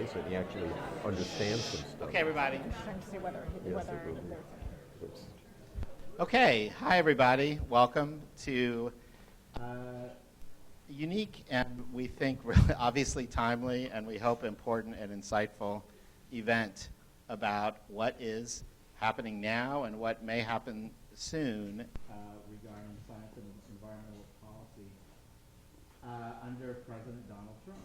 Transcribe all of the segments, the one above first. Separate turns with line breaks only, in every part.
embrace it and he actually understands some stuff.
Okay, everybody.
Trying to see whether
Yes,
whether
it will be.
there's
Oops.
Okay, hi everybody. Welcome to unique and we think really obviously timely and we hope important and insightful event about what is happening now and what may happen soon regarding science and environmental policy under President Donald Trump.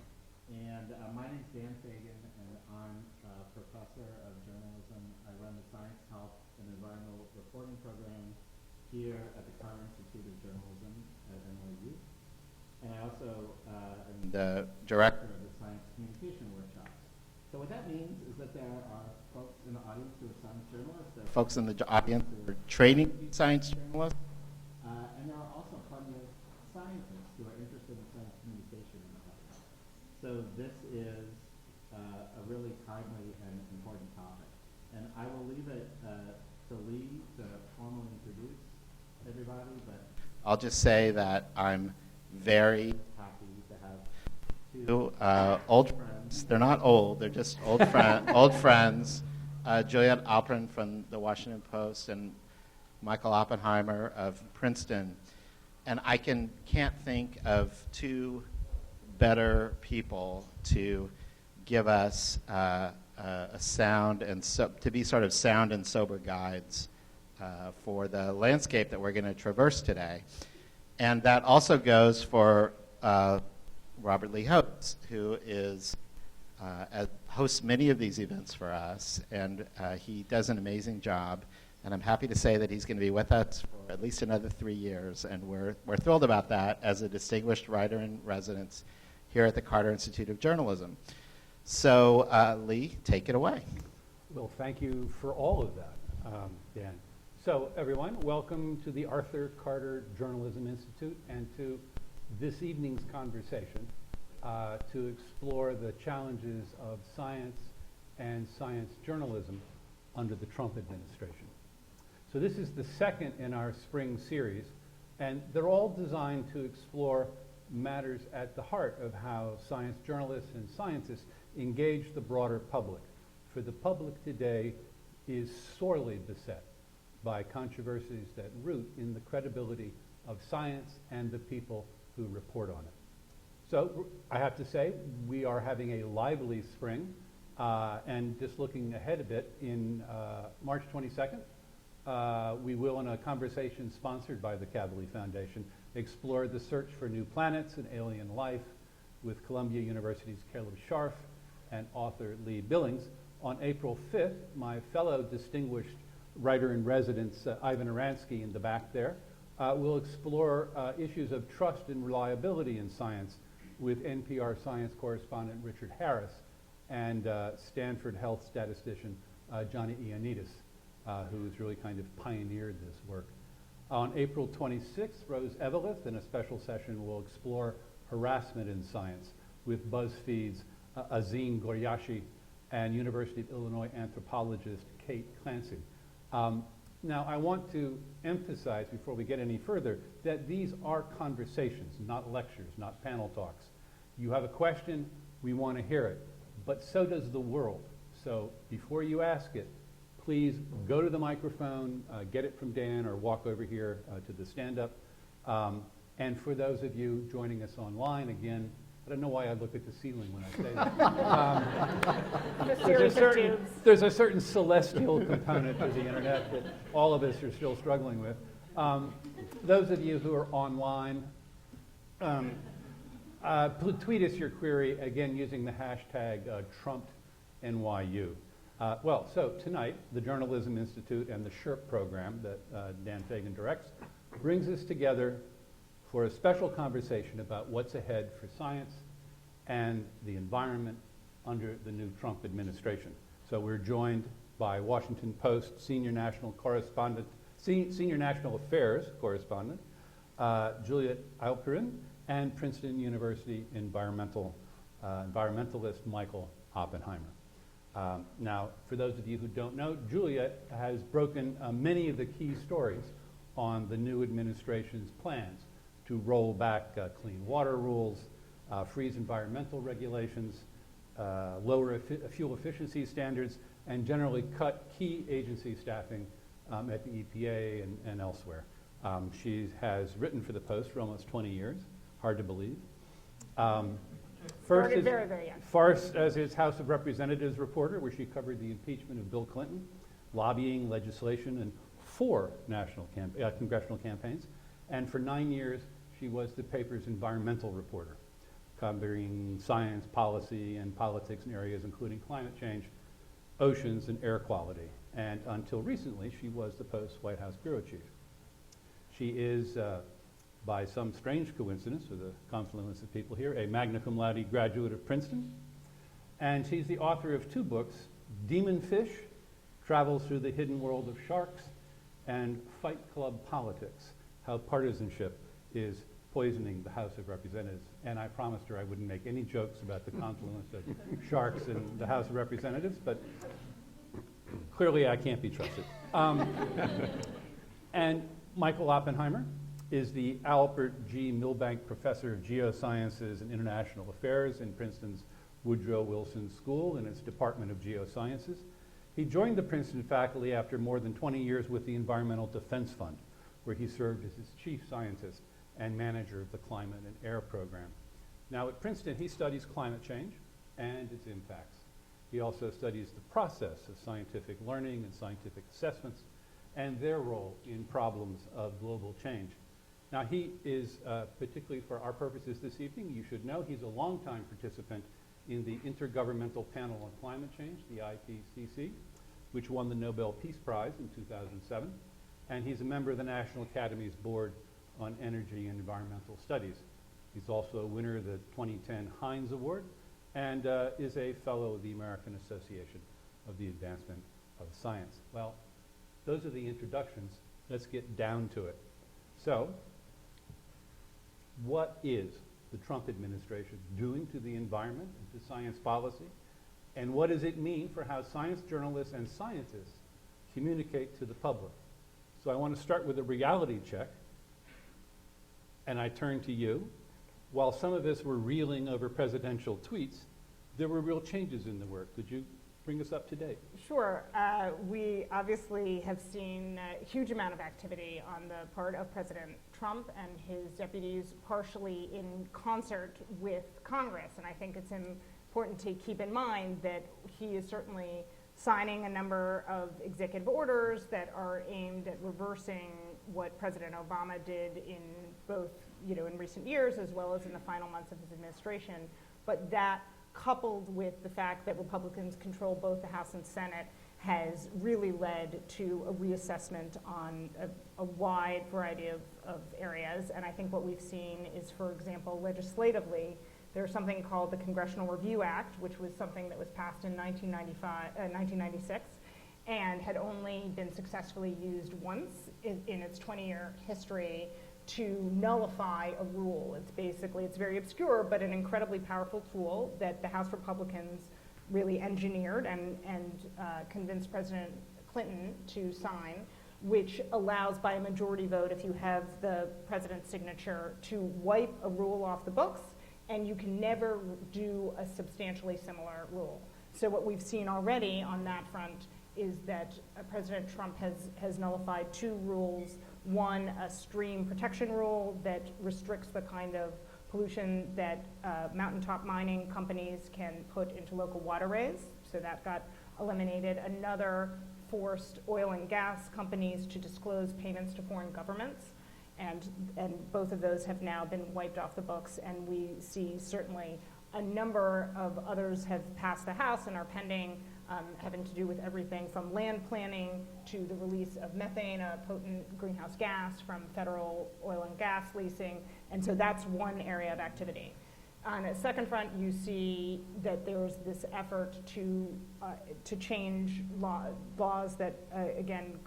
And my name is Dan Fagan, and I'm a professor of journalism. I run the Science, Health, and Environmental Reporting program here at the Carter Institute of Journalism at NYU. And I also am the director of the Science Communication Workshops. So what that means is that there are folks in the audience who are science journalists, there are folks in the audience who are training science journalists, and there are also plenty of scientists who are interested in science communication in the audience. So this is a really timely and important topic. And I will leave it to Lee to formally introduce everybody, but I'll just say that I'm very happy to have two old friends. They're not old, they're just old, old friends. Juliet Alpern from the Washington Post and Michael Oppenheimer of Princeton. And I can't think of two better people to give us a sound and to be sort of sound and sober guides for the landscape that we're going to traverse today. And that also goes for Robert Lee Hopes, who hosts many of these events for us, and he does an amazing job. And I'm happy to say that he's going to be with us for at least another 3 years, and we're thrilled about that as a distinguished writer in residence here at the Carter Institute of Journalism. So, Lee, take it away.
Well, thank you for all of that, Dan. So, everyone, welcome to the Arthur Carter Journalism Institute and to this evening's conversation to explore the challenges of science and science journalism under the Trump administration. So this is the second in our spring series, and they're all designed to explore matters at the heart of how science journalists and scientists engage the broader public. For the public today is sorely beset by controversies that root in the credibility of science and the people who report on it. So I have to say, we are having a lively spring, and just looking ahead a bit, in March 22nd, we will, in a conversation sponsored by the Kavli Foundation, explore the search for new planets and alien life with Columbia University's Caleb Scharf and author Lee Billings. On April 5th, my fellow distinguished writer-in-residence, Ivan Aransky, in the back there, will explore issues of trust and reliability in science with NPR science correspondent Richard Harris and Stanford Health statistician Johnny Ioannidis, who's really kind of pioneered this work. On April 26th, Rose Eveleth, in a special session, will explore harassment in science with BuzzFeed's Azim Goryashi and University of Illinois anthropologist Kate Clancy. Now, I want to emphasize before we get any further that these are conversations, not lectures, not panel talks. You have a question, we want to hear it, but so does the world. So before you ask it, please go to the microphone, get it from Dan, or walk over here to the stand-up. And for those of you joining us online, again, I don't know why I look at the ceiling when I say that. There's a certain celestial component to the internet that all of us are still struggling with. Those of you who are online, tweet us your query, again, using the hashtag TrumpNYU. So tonight, the Journalism Institute and the SHERP program that Dan Fagan directs brings us together for a special conversation about what's ahead for science and the environment under the new Trump administration. So we're joined by Washington Post Senior National Affairs correspondent Juliet Alpern and Princeton University environmentalist Michael Oppenheimer. Now, for those of you who don't know, Juliet has broken many of the key stories on the new administration's plans to roll back clean water rules, freeze environmental regulations, lower fuel efficiency standards, and generally cut key agency staffing at the EPA and elsewhere. She has written for the Post for almost 20 years, hard to believe.
Started very, very young.
First as his House of Representatives reporter, where she covered the impeachment of Bill Clinton, lobbying, legislation, and 4 congressional campaigns. And for 9 years, she was the paper's environmental reporter, covering science, policy, and politics in areas including climate change, oceans, and air quality. And until recently, she was the Post's White House bureau chief. She is, by some strange coincidence, or the confluence of people here, a magna cum laude graduate of Princeton. And she's the author of 2 books, Demon Fish, Travels Through the Hidden World of Sharks, and Fight Club Politics, How Partisanship is Poisoning the House of Representatives. And I promised her I wouldn't make any jokes about the confluence of sharks in the House of Representatives, but clearly I can't be trusted. And Michael Oppenheimer is the Albert G. Milbank Professor of Geosciences and International Affairs in Princeton's Woodrow Wilson School in its Department of Geosciences. He joined the Princeton faculty after more than 20 years with the Environmental Defense Fund, where he served as its chief scientist and manager of the Climate and Air Program. Now at Princeton, he studies climate change and its impacts. He also studies the process of scientific learning and scientific assessments and their role in problems of global change. Now he is, particularly for our purposes this evening, you should know he's a longtime participant in the Intergovernmental Panel on Climate Change, the IPCC, which won the Nobel Peace Prize in 2007. And he's a member of the National Academy's Board on Energy and Environmental Studies. He's also a winner of the 2010 Heinz Award and is a fellow of the American Association of the Advancement of Science. Well, those are the introductions. Let's get down to it. So, what is the Trump administration doing to the environment and to science policy? And what does it mean for how science journalists and scientists communicate to the public? So I want to start with a reality check. And I turn to you. While some of us were reeling over presidential tweets, there were real changes in the work. Could you bring us up to date?
Sure. We obviously have seen a huge amount of activity on the part of President Trump and his deputies, partially in concert with Congress. And I think it's important to keep in mind that he is certainly signing a number of executive orders that are aimed at reversing what President Obama did in both, in recent years as well as in the final months of his administration. But that, coupled with the fact that Republicans control both the House and Senate, has really led to a reassessment on a wide variety of areas. And I think what we've seen is, for example, legislatively, there's something called the Congressional Review Act, which was something that was passed in 1996 and had only been successfully used once in its 20-year history to nullify a rule. It's very obscure, but an incredibly powerful tool that the House Republicans really engineered and convinced President Clinton to sign, which allows, by a majority vote, if you have the president's signature, to wipe a rule off the books, and you can never do a substantially similar rule. So what we've seen already on that front is that President Trump has nullified 2 rules. One, a stream protection rule that restricts the kind of pollution that mountaintop mining companies can put into local waterways. So that got eliminated. Another forced oil and gas companies to disclose payments to foreign governments. And both of those have now been wiped off the books, and we see certainly a number of others have passed the House and are pending, having to do with everything from land planning to the release of methane, a potent greenhouse gas, from federal oil and gas leasing. And so that's one area of activity. On a second front, you see that there's this effort to change laws that, again,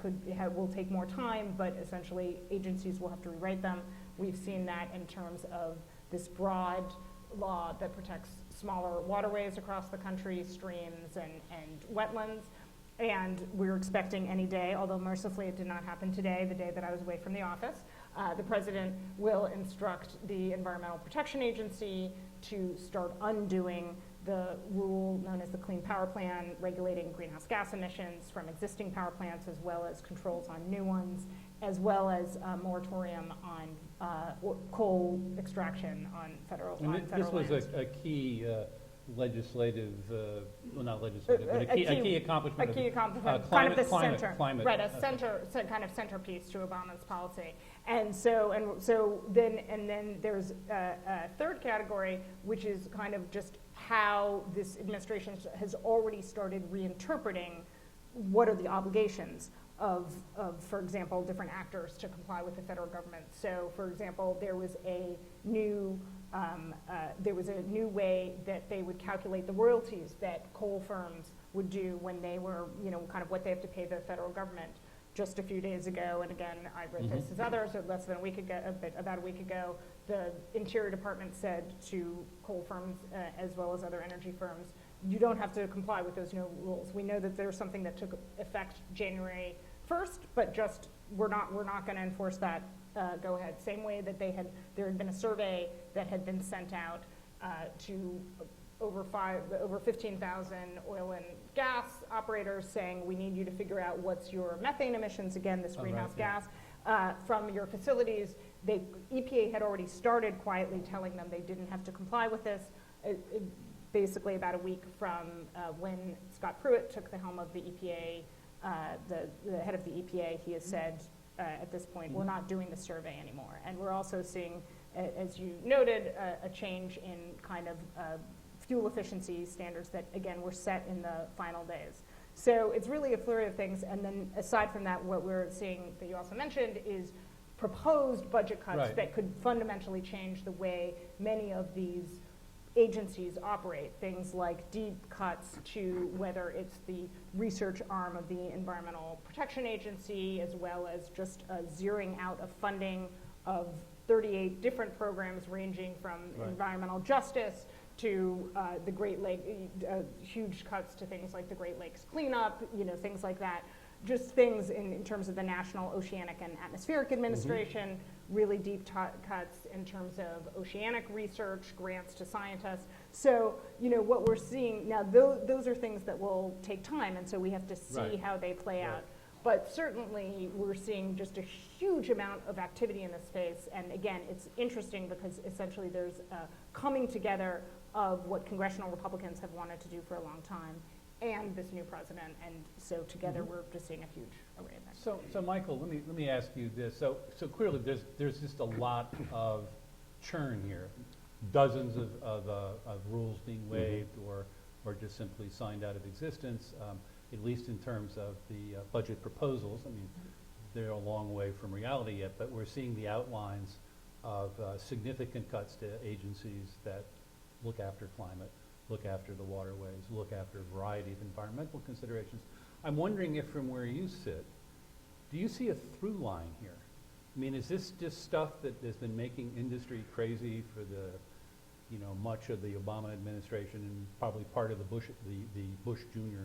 will take more time, but essentially agencies will have to rewrite them. We've seen that in terms of this broad law that protects smaller waterways across the country, streams and wetlands. And we're expecting any day, although mercifully it did not happen today, the day that I was away from the office, the president will instruct the Environmental Protection Agency to start undoing the rule known as the Clean Power Plan, regulating greenhouse gas emissions from existing power plants, as well as controls on new ones, as well as a moratorium on coal extraction on federal
And this was
lands.
a key legislative, well, not legislative, but a key accomplishment.
A key accomplishment, kind of the center, right, a kind of centerpiece to Obama's policy. And then there's a third category, which is kind of just how this administration has already started reinterpreting what are the obligations of, for example, different actors to comply with the federal government. So, for example, there was a new way that they would calculate the royalties that coal firms would do when they were, kind of what they have to pay the federal government. Just a few days ago, and again, I read this as others, or less than a week ago, about a week ago, the Interior Department said to coal firms, as well as other energy firms, you don't have to comply with those new rules. We know that there's something that took effect January 1st, but just we're not going to enforce that. Go ahead. Same way that there had been a survey that had been sent out to over 15,000 oil and gas operators, saying we need you to figure out what's your methane emissions, again, this greenhouse gas, from your facilities. EPA had already started quietly telling them they didn't have to comply with this. Basically about a week from when Scott Pruitt took the helm of the EPA, the head of the EPA, he has said at this point, we're not doing the survey anymore. And we're also seeing, as you noted, a change in kind of fuel efficiency standards that, again, were set in the final days. So it's really a flurry of things. And then aside from that, what we're seeing that you also mentioned is proposed budget cuts that could fundamentally change the way many of these agencies operate. Things like deep cuts to whether it's the research arm of the Environmental Protection Agency, as well as just zeroing out of funding of 38 different programs ranging from environmental justice to the Great Lakes, huge cuts to things like the Great Lakes cleanup, things like that. Just things in terms of the National Oceanic and Atmospheric Administration, really deep cuts in terms of oceanic research, grants to scientists. So, what we're seeing now, those are things that will take time, and so we have to see how they play out. But certainly, we're seeing just a huge amount of activity in this space. And again, it's interesting because essentially there's a coming together of what congressional Republicans have wanted to do for a long time and this new president. And so together, we're just seeing a huge array of activity.
So Michael, let me ask you this. So clearly, there's just a lot of churn here, dozens of rules being waived or just simply signed out of existence. At least in terms of the budget proposals. I mean, they're a long way from reality yet, but we're seeing the outlines of significant cuts to agencies that look after climate, look after the waterways, look after a variety of environmental considerations. I'm wondering if from where you sit, do you see a through line here? I mean, is this just stuff that has been making industry crazy for much of the Obama administration and probably part of the Bush Jr.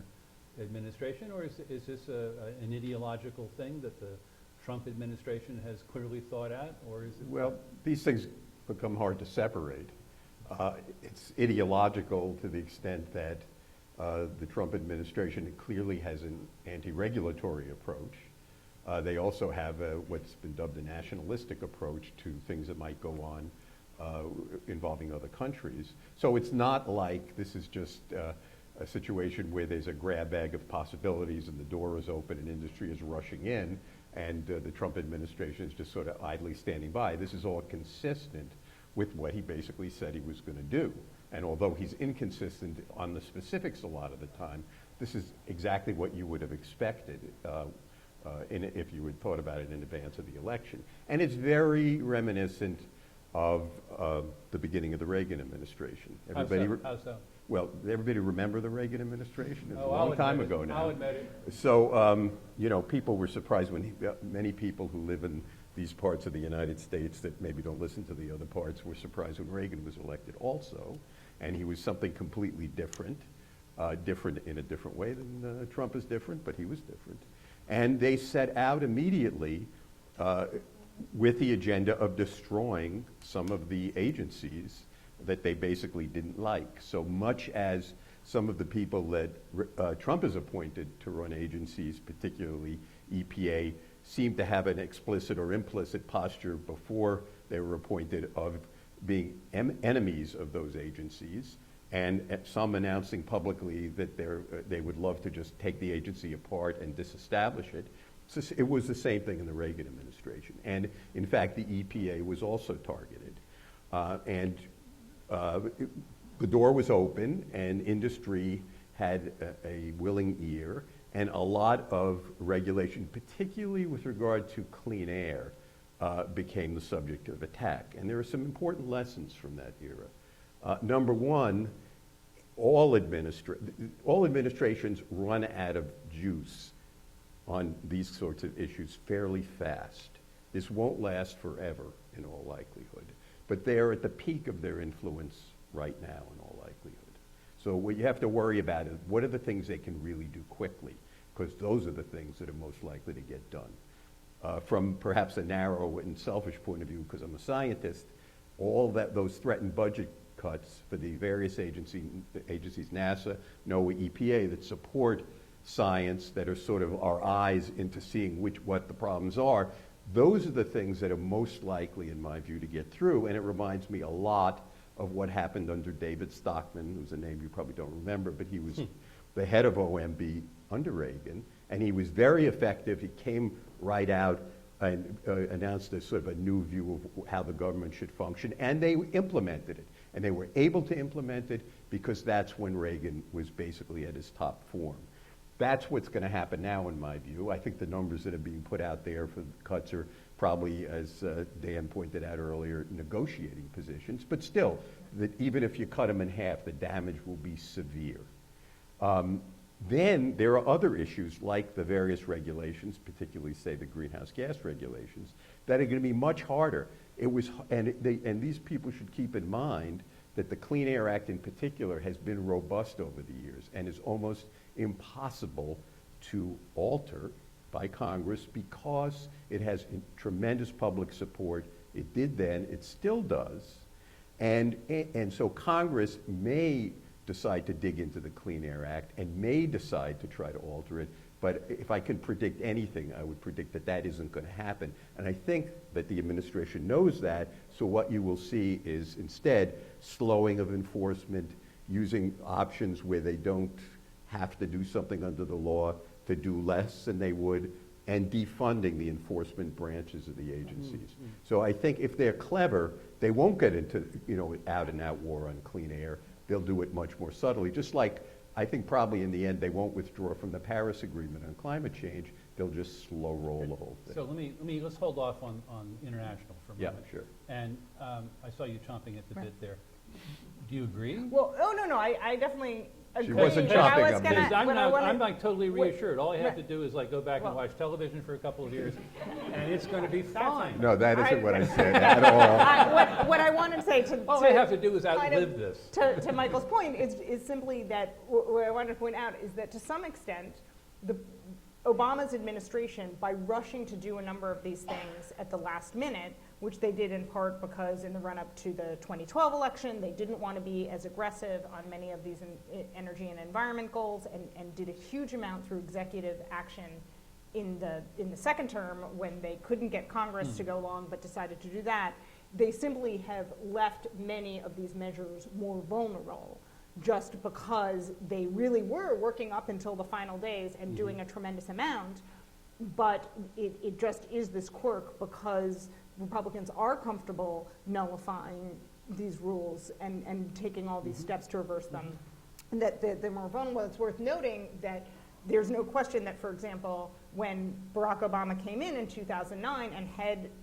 administration, or is this an ideological thing that the Trump administration has clearly thought out, or is it?
Well, these things become hard to separate. It's ideological to the extent that the Trump administration clearly has an anti-regulatory approach. They also have what's been dubbed a nationalistic approach to things that might go on involving other countries. So it's not like this is just a situation where there's a grab bag of possibilities and the door is open and industry is rushing in and the Trump administration is just sort of idly standing by. This is all consistent with what he basically said he was going to do. And although he's inconsistent on the specifics a lot of the time, this is exactly what you would have expected if you had thought about it in advance of the election. And it's very reminiscent of the beginning of the Reagan administration.
How so?
Well, everybody remember the Reagan administration? It was a
I'll
long time
admit
ago
it.
now.
I'll admit it.
So, people were surprised when many people who live in these parts of the United States that maybe don't listen to the other parts were surprised when Reagan was elected also. And he was something completely different, different in a different way than Trump is different, but he was different. And they set out immediately with the agenda of destroying some of the agencies that they basically didn't like. So much as some of the people that Trump has appointed to run agencies, particularly EPA, seem to have an explicit or implicit posture before they were appointed of being enemies of those agencies, and some announcing publicly that they would love to just take the agency apart and disestablish it. So it was the same thing in the Reagan administration. And in fact, the EPA was also targeted. The door was open, and industry had a willing ear, and a lot of regulation, particularly with regard to clean air, became the subject of attack. And there are some important lessons from that era. Number one, all administrations run out of juice on these sorts of issues fairly fast. This won't last forever, in all likelihood. But they're at the peak of their influence right now, in all likelihood. So what you have to worry about is what are the things they can really do quickly, because those are the things that are most likely to get done. From perhaps a narrow and selfish point of view, because I'm a scientist, those threatened budget cuts for the various agencies, NASA, NOAA, EPA, that support science, that are sort of our eyes into seeing what the problems are, those are the things that are most likely, in my view, to get through. And it reminds me a lot of what happened under David Stockman, who's a name you probably don't remember, but he was the head of OMB under Reagan, and he was very effective. He came right out and announced a sort of a new view of how the government should function, and they implemented it. And they were able to implement it because that's when Reagan was basically at his top form. That's what's going to happen now, in my view. I think the numbers that are being put out there for the cuts are probably, as Dan pointed out earlier, negotiating positions. But still, that even if you cut them in half, the damage will be severe. Then there are other issues like the various regulations, particularly, say, the greenhouse gas regulations, that are going to be much harder. And these people should keep in mind that the Clean Air Act in particular has been robust over the years and is almost impossible to alter by Congress because it has tremendous public support. It did then, it still does. And so Congress may decide to dig into the Clean Air Act and may decide to try to alter it. But if I can predict anything, I would predict that that isn't going to happen. And I think that the administration knows that, so what you will see is instead slowing of enforcement, using options where they don't have to do something under the law to do less than they would, and defunding the enforcement branches of the agencies. So I think if they're clever, they won't get into out and out war on clean air. They'll do it much more subtly, just like I think probably in the end they won't withdraw from the Paris Agreement on climate change. They'll just slow roll the whole thing.
So let's hold off on international for a moment.
Yeah, sure.
And I saw you chomping at the bit there. Do you agree?
Well, I definitely agree.
She wasn't
but I
chomping
was
on
gonna-
me.
I'm like totally reassured. All I have
right.
to do is like go back and watch television for a couple of years, and it's going to be fine.
No, that isn't what I said at all.
What I wanted to say
All I have to do is
kind of
outlive this.
To Michael's point is simply that what I wanted to point out is that to some extent, Obama's administration, by rushing to do a number of these things at the last minute, which they did in part because in the run-up to the 2012 election, they didn't want to be as aggressive on many of these energy and environment goals, and did a huge amount through executive action in the second term when they couldn't get Congress to go along but decided to do that. They simply have left many of these measures more vulnerable just because they really were working up until the final days and doing a tremendous amount, but it just is this quirk because Republicans are comfortable nullifying these rules and taking all these steps to reverse them. And that they're more vulnerable. It's worth noting that there's no question that, for example, when Barack Obama came in 2009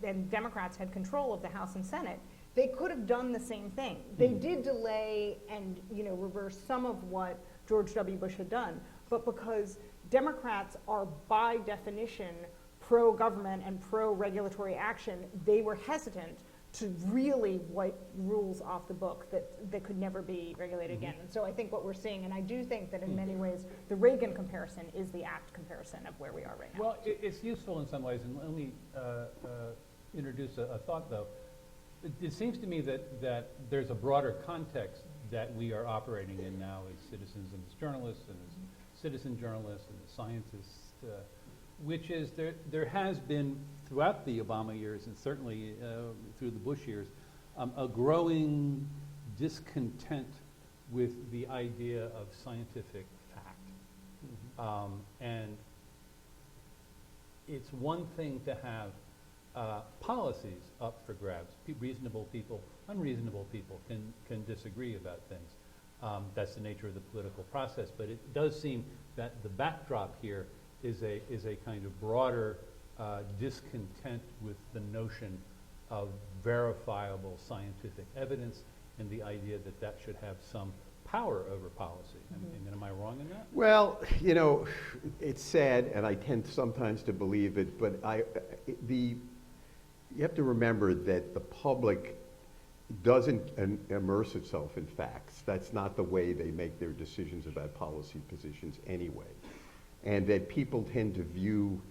and Democrats had control of the House and Senate, they could have done the same thing. They did delay and reverse some of what George W. Bush had done, but because Democrats are by definition pro-government and pro-regulatory action, they were hesitant to really wipe rules off the book that could never be regulated again. And so I think what we're seeing, and I do think that in many ways the Reagan comparison is the apt comparison of where we are right now.
Well, it's useful in some ways, and let me introduce a thought, though. it seems to me that there's a broader context that we are operating in now as citizens and as journalists and as citizen journalists and as scientists, which is there has been throughout the Obama years and certainly through the Bush years a growing discontent with the idea of scientific fact. And it's one thing to have policies up for grabs. Reasonable people, unreasonable people can disagree about things. That's the nature of the political process. But it does seem that the backdrop here is a kind of broader discontent with the notion of verifiable scientific evidence and the idea that that should have some power over policy. And am I wrong in that?
Well, you know, it's sad, and I tend sometimes to believe it, but you have to remember that the public doesn't immerse itself in facts. That's not the way they make their decisions about policy positions anyway. And that people tend to view,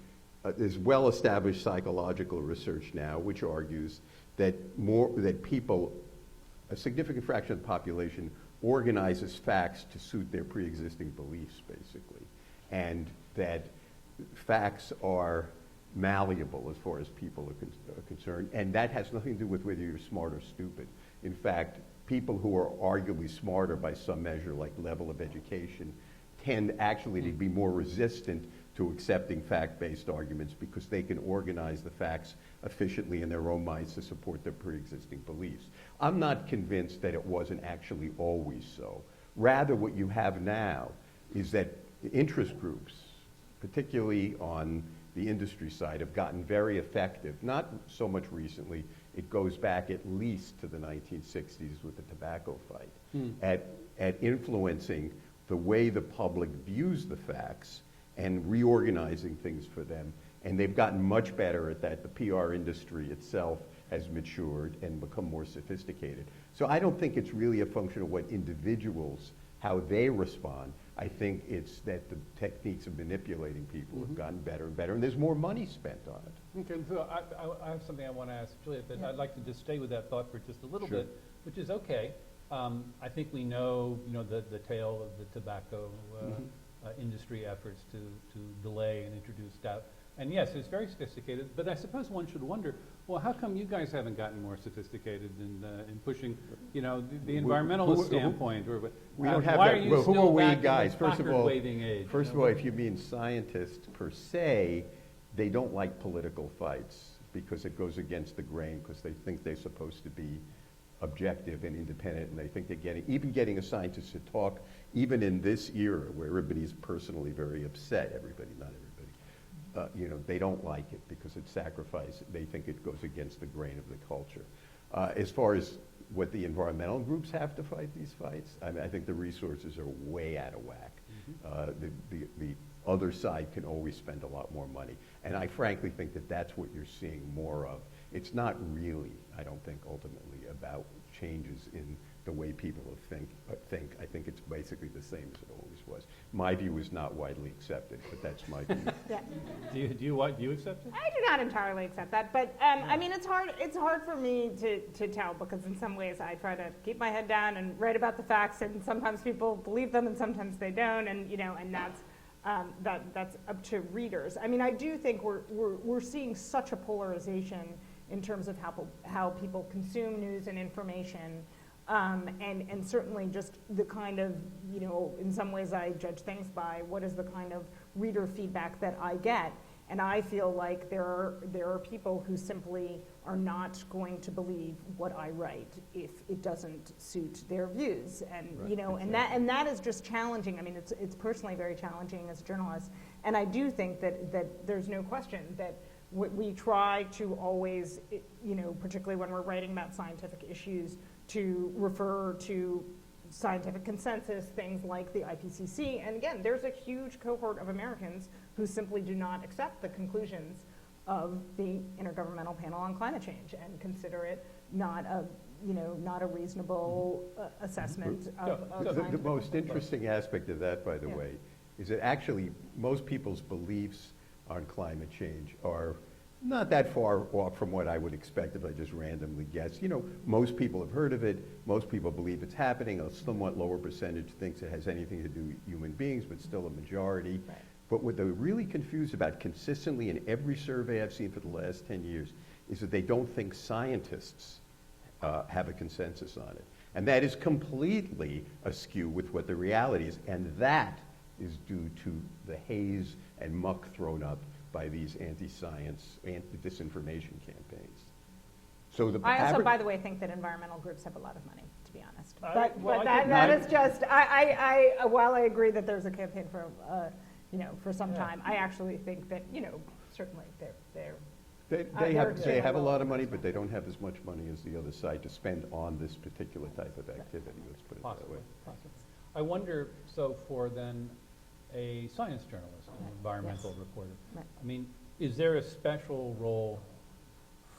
there's well-established psychological research now which argues that people, a significant fraction of the population, organizes facts to suit their pre-existing beliefs, basically, and that facts are malleable as far as people are concerned, and that has nothing to do with whether you're smart or stupid. In fact, people who are arguably smarter by some measure, like level of education, tend actually to be more resistant to accepting fact-based arguments because they can organize the facts efficiently in their own minds to support their pre-existing beliefs. I'm not convinced that it wasn't actually always so. Rather, what you have now is that interest groups, particularly on the industry side, have gotten very effective, not so much recently, it goes back at least to the 1960s with the tobacco fight, at influencing the way the public views the facts and reorganizing things for them. And they've gotten much better at that. The PR industry itself has matured and become more sophisticated. So I don't think it's really a function of what individuals, how they respond. I think it's that the techniques of manipulating people have gotten better and better, and there's more money spent on it.
Okay, so I have something I want to ask Juliet, but I'd like to just stay with that thought for just a little
Sure.
bit, which is okay. I think we know, the tale of the tobacco industry efforts to delay and introduce doubt. And yes, it's very sophisticated, but I suppose one should wonder, well, how come you guys haven't gotten more sophisticated in pushing, the environmentalist standpoint? Or
We don't have
why
that.
are you
Well, who
still
are we
back in
guys?
the
First of all,
placard-waving age?
First of all, if you mean scientists per se, they don't like political fights because it goes against the grain, because they think they're supposed to be objective and independent, and they think they're getting a scientist to talk, even in this era where everybody's personally very upset, not everybody, they don't like it because it's sacrifice. They think it goes against the grain of the culture. As far as what the environmental groups have to fight these fights, I think the resources are way out of whack. The other side can always spend a lot more money. And I frankly think that that's what you're seeing more of. It's not really, I don't think, ultimately about changes in the way people think. I think it's basically the same as it always was. My view is not widely accepted, but that's my view.
Yeah.
Do you accept it?
I do not entirely accept that, but I mean, it's hard for me to tell, because in some ways I try to keep my head down and write about the facts, and sometimes people believe them and sometimes they don't, and and that's up to readers. I mean, I do think we're seeing such a polarization in terms of how people consume news and information. And certainly just the kind of, in some ways I judge things by what is the kind of reader feedback that I get. And I feel like there are people who simply are not going to believe what I write if it doesn't suit their views. And,
Right,
exactly. and that is just challenging. I mean, it's personally very challenging as a journalist. And I do think that there's no question that we try to always, particularly when we're writing about scientific issues, to refer to scientific consensus, things like the IPCC. And again, there's a huge cohort of Americans who simply do not accept the conclusions of the Intergovernmental Panel on Climate Change and consider it not a reasonable assessment of
The
scientific
most
conclusions.
interesting aspect of that, by the way, is that actually most people's beliefs on climate change are Not that far off from what I would expect if I just randomly guessed. You know, most people have heard of it. Most people believe it's happening. A somewhat lower percentage thinks it has anything to do with human beings, but still a majority.
Right.
But what they're really confused about consistently in every survey I've seen for the last 10 years is that they don't think scientists have a consensus on it. And that is completely askew with what the reality is. And that is due to the haze and muck thrown up by these anti-science, anti-disinformation campaigns. So the
I also,
average-
by the way, think that environmental groups have a lot of money, to be honest.
Well, I think
That
not.
is just, while I agree that there's a campaign for, for some time, I actually think that, certainly they're
They
they're
have a
doing
lot of
well.
money, but they don't have as much money as the other side to spend on this particular type of activity, let's put it that
Possibly,
way.
possibly. I wonder, so for then a science journalist, an
Right.
environmental
Yes.
reporter,
Right.
I mean, is there a special role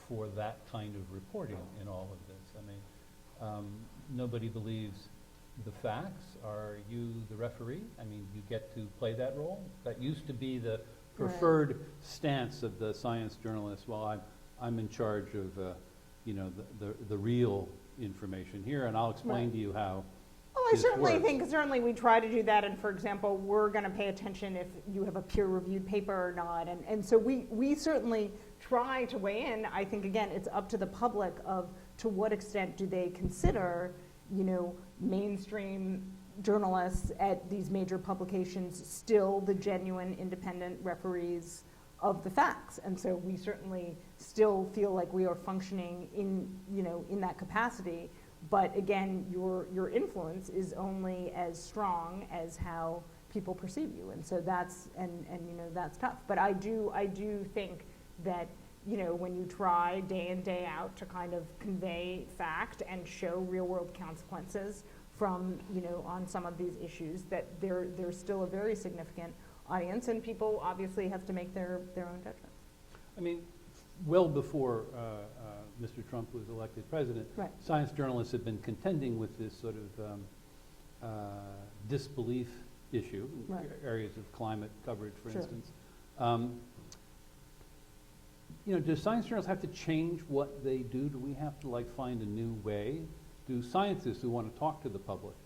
for that kind of reporting in all of this? I mean, nobody believes the facts. Are you the referee? I mean, you get to play that role? That used to be the preferred stance of the science journalist. Well, I'm in charge of, the real information here, and I'll explain
Right.
to you how
Well, I
this
certainly
works.
think, certainly we try to do that, and for example, we're gonna pay attention if you have a peer-reviewed paper or not, and so we certainly try to weigh in. I think, again, it's up to the public of to what extent do they consider, mainstream journalists at these major publications still the genuine independent referees of the facts. And so we certainly still feel like we are functioning in that capacity. But again, your influence is only as strong as how people perceive you. And so that's tough. But I do think that, when you try day in, day out to kind of convey fact and show real world consequences from, on some of these issues, that there's still a very significant audience, and people obviously have to make their own judgments.
I mean, well before Mr. Trump was elected president,
Right.
science journalists have been contending with this sort of disbelief issue,
Right.
areas of climate coverage, for
Sure.
instance. Do science journalists have to change what they do? Do we have to find a new way? Do scientists who want to talk to the public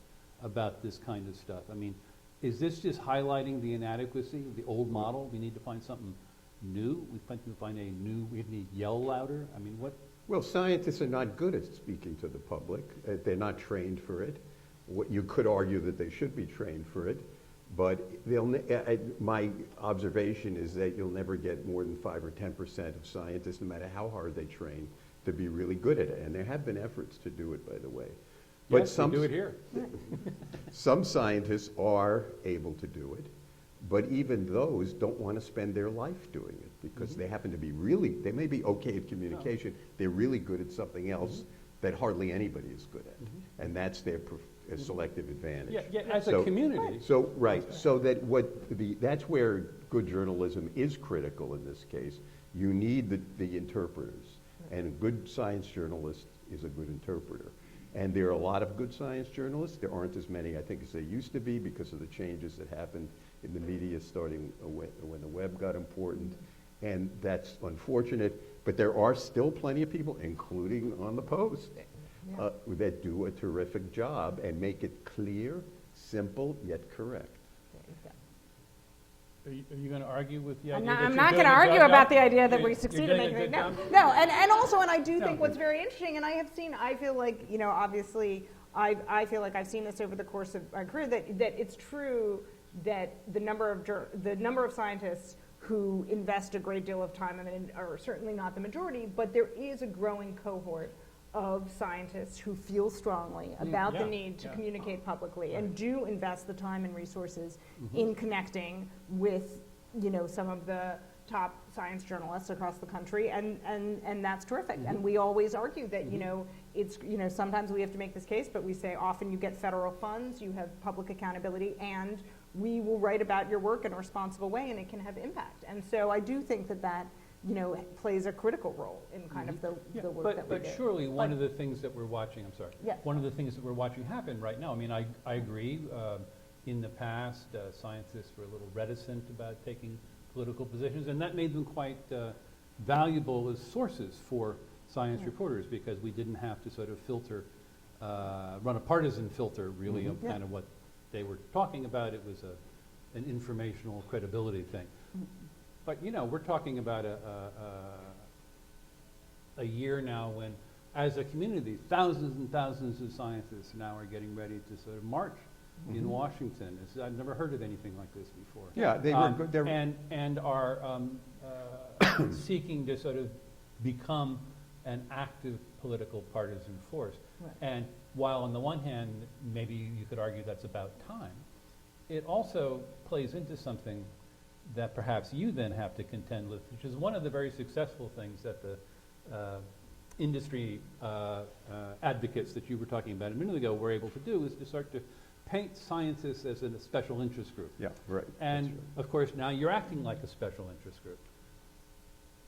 about this kind of stuff? I mean, is this just highlighting the inadequacy of the old model? We need to find something new? We need to find we need to yell louder? I mean, what?
Well, scientists are not good at speaking to the public. They're not trained for it. You could argue that they should be trained for it, but my observation is that you'll never get more than 5 or 10% of scientists, no matter how hard they train, to be really good at it. And there have been efforts to do it, by the way. But
Yes, we do it here.
Some scientists are able to do it, but even those don't want to spend their life doing it because they happen to be they may be okay at communication, they're really good at something else that hardly anybody is good at. And that's their selective advantage.
Yeah, as a
So-
community.
So, right, so that that's where good journalism is critical in this case. You need the interpreters, and a good science journalist is a good interpreter. And there are a lot of good science journalists. There aren't as many, I think, as there used to be because of the changes that happened in the media starting when the web got important. And that's unfortunate, but there are still plenty of people, including on the Post, that do a terrific job and make it clear, simple, yet correct.
Are you going to argue with the
I'm
idea
not,
that
I'm
you're
not
doing
going to
a good
argue
job?
about the idea that
You're-
we
you're
succeeded
doing a
in making
good
no,
job?
no, and also, and I do
No.
think what's very interesting, and I feel like, obviously, I feel like I've seen this over the course of my career that it's true that the number of scientists who invest a great deal of time are certainly not the majority, but there is a growing cohort of scientists who feel strongly about the need to communicate publicly and do invest the time and resources in connecting with some of the top science journalists across the country, and that's terrific. And we always argue that it's sometimes we have to make this case, but we say often you get federal funds, you have public accountability, and we will write about your work in a responsible way, and it can have impact. And so I do think that plays a critical role in kind of the work that we do.
But surely one of the things that we're watching,
Yes.
one of the things that we're watching happen right now, I mean, I agree. In the past, scientists were a little reticent about taking political positions, and that made them quite valuable as sources for science reporters, because we didn't have to sort of filter, run a partisan filter really of kind of what they were talking about. It was an informational credibility thing. But you know, we're talking about a year now when, as a community, thousands and thousands of scientists now are getting ready to sort of march in Washington. I've never heard of anything like this before.
Yeah, they were good.
And are seeking to sort of become an active political partisan force.
Right.
And while on the one hand, maybe you could argue that's about time, it also plays into something that perhaps you then have to contend with, which is one of the very successful things that the industry advocates that you were talking about a minute ago were able to do, is to start to paint scientists as a special interest group.
Yeah, right.
And of course, now you're acting like a special interest group.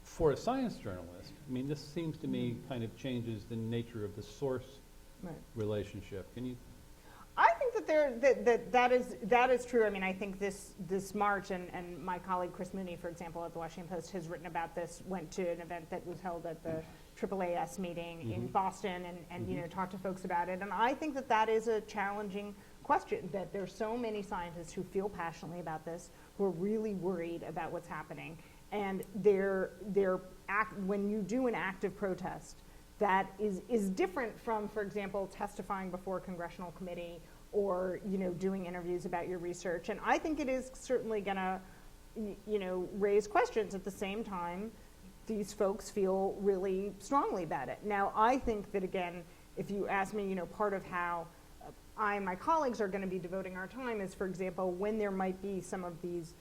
For a science journalist, I mean, this seems to me kind of changes the nature of the source relationship. Can you?
I think that that is true. I mean, I think this March, and my colleague Chris Mooney, for example, at the Washington Post, has written about this, went to an event that was held at the AAAS meeting in Boston and you know, talked to folks about it. And I think that is a challenging question, that there's so many scientists who feel passionately about this, who are really worried about what's happening. And when you do an active protest, that is different from, for example, testifying before a congressional committee or, you know, doing interviews about your research. And I think it is certainly going to, you know, raise questions. At the same time, these folks feel really strongly about it. Now, I think that, again, if you ask me, you know, part of how I and my colleagues are going to be devoting our time is, for example, when there might be some of these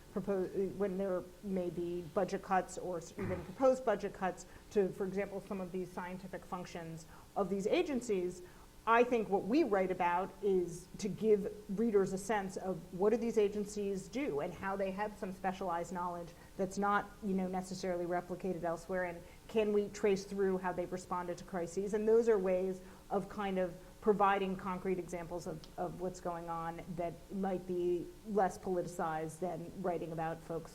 when there may be budget cuts or even proposed budget cuts to, for example, some of these scientific functions of these agencies, I think what we write about is to give readers a sense of what do these agencies do and how they have some specialized knowledge that's not, you know, necessarily replicated elsewhere, and can we trace through how they've responded to crises. And those are ways of kind of providing concrete examples of what's going on that might be less politicized than writing about folks,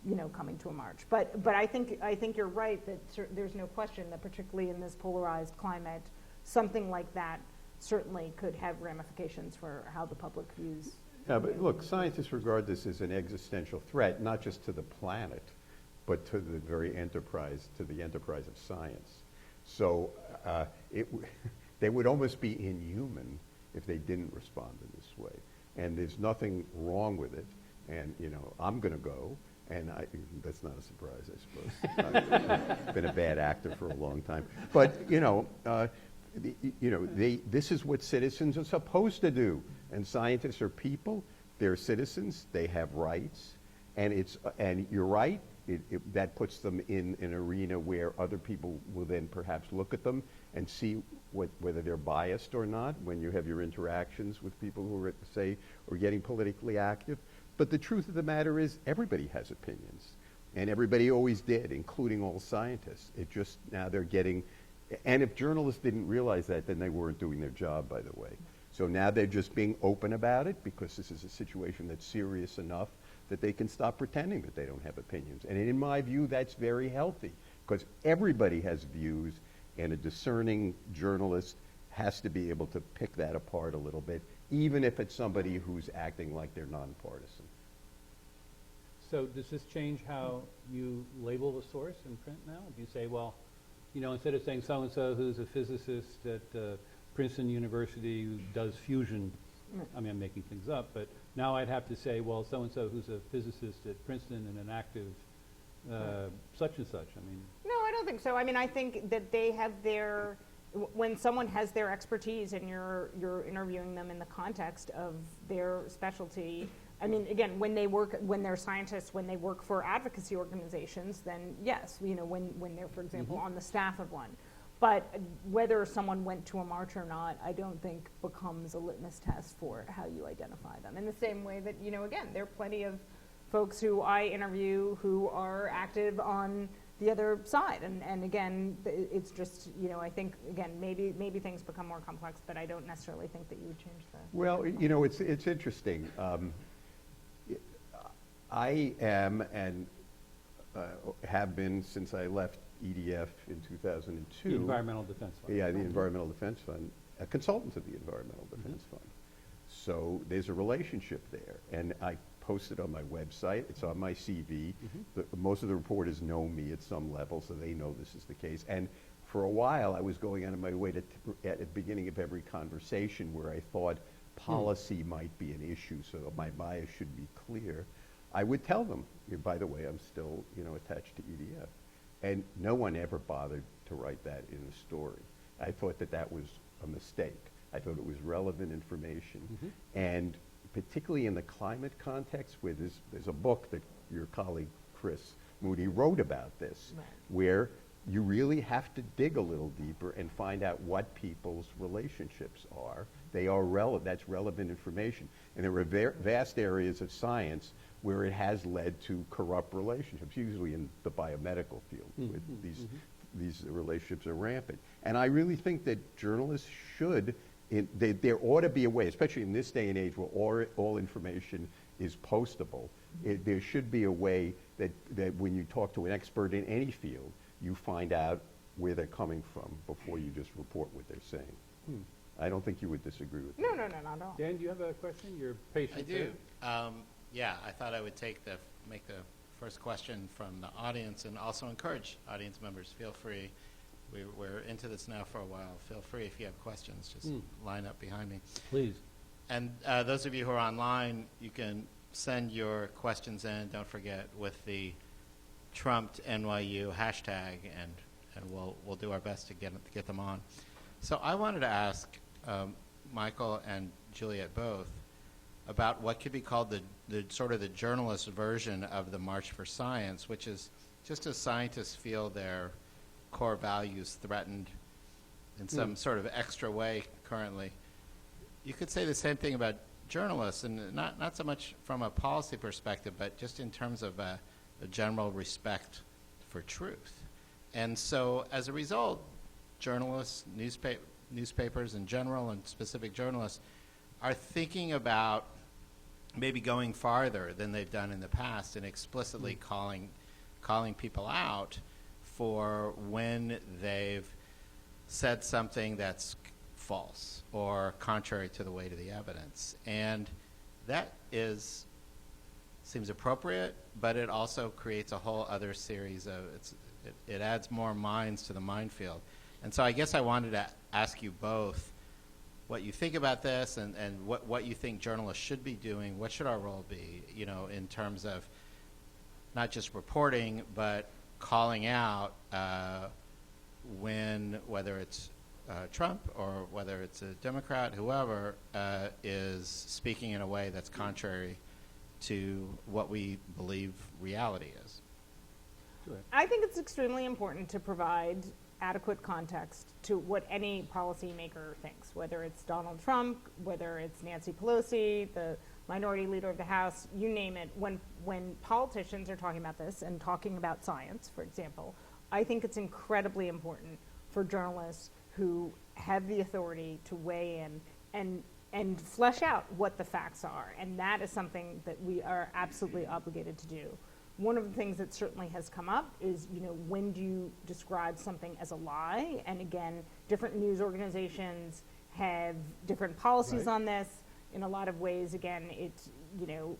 you know, coming to a march. But I think you're right that there's no question that, particularly in this polarized climate, something like that certainly could have ramifications for how the public views.
Yeah, but look, scientists regard this as an existential threat, not just to the planet, but to the very enterprise, to the enterprise of science. So they would almost be inhuman if they didn't respond in this way. And there's nothing wrong with it. And, you know, I'm going to go. And that's not a surprise, I suppose. I've been a bad actor for a long time. But, you know, this is what citizens are supposed to do. And scientists are people. They're citizens. They have rights. And you're right. That puts them in an arena where other people will then perhaps look at them and see whether they're biased or not when you have your interactions with people who are getting politically active. But the truth of the matter is everybody has opinions, and everybody always did, including all scientists. It just, now they're getting, and if journalists didn't realize that, then they weren't doing their job, by the way. So now they're just being open about it because this is a situation that's serious enough that they can stop pretending that they don't have opinions. And in my view, that's very healthy, because everybody has views, and a discerning journalist has to be able to pick that apart a little bit, even if it's somebody who's acting like they're nonpartisan.
So does this change how you label the source in print now? Do you say, well, you know, instead of saying so-and-so who's a physicist at Princeton University who does fusion, I mean, I'm making things up, but now I'd have to say, well, so-and-so who's a physicist at Princeton and an active such and such. I mean,
No, I don't think so. I mean, I think that they have when someone has their expertise and you're interviewing them in the context of their specialty. I mean, again, when they're scientists, when they work for advocacy organizations, then yes, you know, when they're, for example, on the staff of one. But whether someone went to a march or not, I don't think becomes a litmus test for how you identify them. In the same way that, you know, again, there are plenty of folks who I interview who are active on the other side. And again, it's just, you know, I think, again, maybe things become more complex, but I don't necessarily think that you would change that.
Well, you know, it's interesting. I am, and have been since I left EDF in 2002.
The Environmental Defense Fund.
Yeah, the Environmental Defense Fund, a consultant to the Environmental Defense Fund. So there's a relationship there. And I posted on my website, it's on my CV. Most of the reporters know me at some level, so they know this is the case. And for a while, I was going out of my way to, at the beginning of every conversation where I thought policy might be an issue, so that my bias should be clear, I would tell them, by the way, I'm still, attached to EDF. And no one ever bothered to write that in the story. I thought that that was a mistake. I thought it was relevant information. And particularly in the climate context, where there's a book that your colleague Chris Moody wrote about this, where you really have to dig a little deeper and find out what people's relationships are. They are relevant. That's relevant information. And there are vast areas of science where it has led to corrupt relationships, usually in the biomedical field, where these relationships are rampant. And I really think that journalists should, there ought to be a way, especially in this day and age where all information is postable, there should be a way that when you talk to an expert in any field, you find out where they're coming from before you just report what they're saying. I don't think you would disagree with
No,
that.
no, not at all.
Dan, do you have a question? You're patient.
I do. Yeah, I thought I would make the first question from the audience and also encourage audience members. Feel free. We're into this now for a while. Feel free if you have questions. Just line up behind me.
Please.
And those of you who are online, you can send your questions in. Don't forget with the Trumped NYU hashtag, and we'll do our best to get them on. So I wanted to ask Michael and Juliet both about what could be called the sort of the journalist version of the March for Science, which is just as scientists feel their core values threatened in some sort of extra way currently. You could say the same thing about journalists, and not so much from a policy perspective, but just in terms of a general respect for truth. And so as a result, journalists, newspapers in general, and specific journalists are thinking about maybe going farther than they've done in the past and explicitly calling people out for when they've said something that's false or contrary to the weight of the evidence. And that seems appropriate, but it also creates a whole other series of, it adds more mines to the minefield. And so I guess I wanted to ask you both what you think about this and what you think journalists should be doing. What should our role be, in terms of not just reporting, but calling out whether it's Trump or whether it's a Democrat, whoever is speaking in a way that's contrary to what we believe reality is.
I think it's extremely important to provide adequate context to what any policymaker thinks, whether it's Donald Trump, whether it's Nancy Pelosi, the minority leader of the House, you name it. When politicians are talking about this and talking about science, for example, I think it's incredibly important for journalists who have the authority to weigh in and flesh out what the facts are. And that is something that we are absolutely obligated to do. One of the things that certainly has come up is, when do you describe something as a lie? And again, different news organizations have different policies on this. In a lot of ways, again, it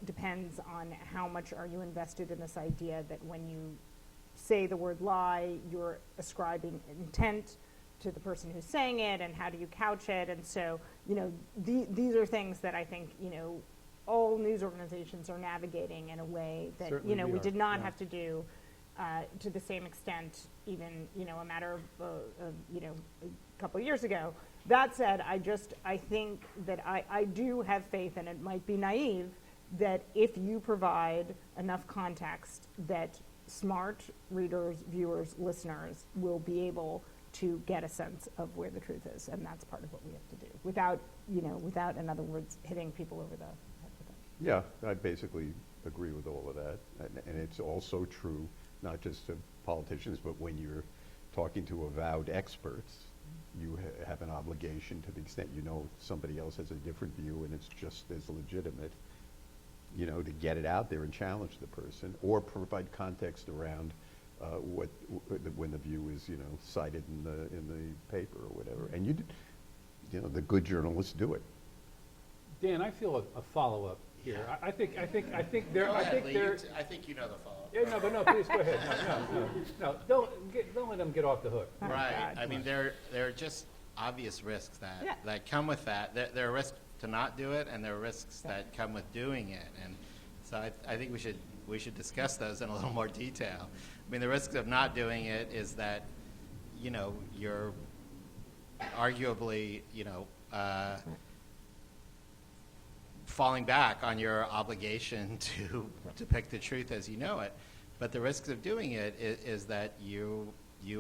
depends on how much are you invested in this idea that when you say the word lie, you're ascribing intent to the person who's saying it, and how do you couch it? And so, these are things that I think, all news organizations are navigating in a way that,
Certainly
we did not
yeah.
have to do to the same extent even, a matter of, a couple of years ago. That said, I think that I do have faith, and it might be naive, that if you provide enough context, that smart readers, viewers, listeners will be able to get a sense of where the truth is, and that's part of what we have to do, without, in other words, hitting people over the head with it.
Yeah, I basically agree with all of that. And it's also true, not just to politicians, but when you're talking to avowed experts, you have an obligation, to the extent somebody else has a different view and it's just as legitimate, to get it out there and challenge the person, or provide context around when the view is, cited in the paper or whatever. And the good journalists do it.
Dan, I feel a follow-up here.
Yeah.
I think
Go ahead, Lee. I think you know the follow-up.
Yeah, no, but no, please go ahead. No, don't let them get off the hook.
Right. I mean, there are just obvious risks that come with that. There are risks to not do it, and there are risks that come with doing it. And so I think we should discuss those in a little more detail. I mean, the risks of not doing it is that, you're arguably, falling back on your obligation to depict the truth as you know it. But the risks of doing it is that you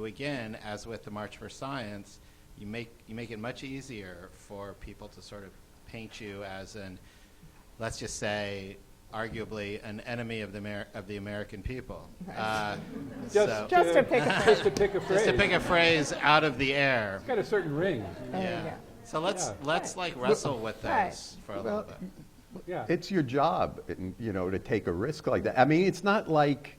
again, as with the March for Science, you make it much easier for people to sort of paint you as let's just say, arguably an enemy of the American people.
Just to pick a phrase.
Just to pick a phrase.
Just to pick a phrase out of the air.
It's got a certain ring.
Yeah. So let's wrestle with those for a little bit.
Yeah.
It's your job, to take a risk like that. I mean, it's not like,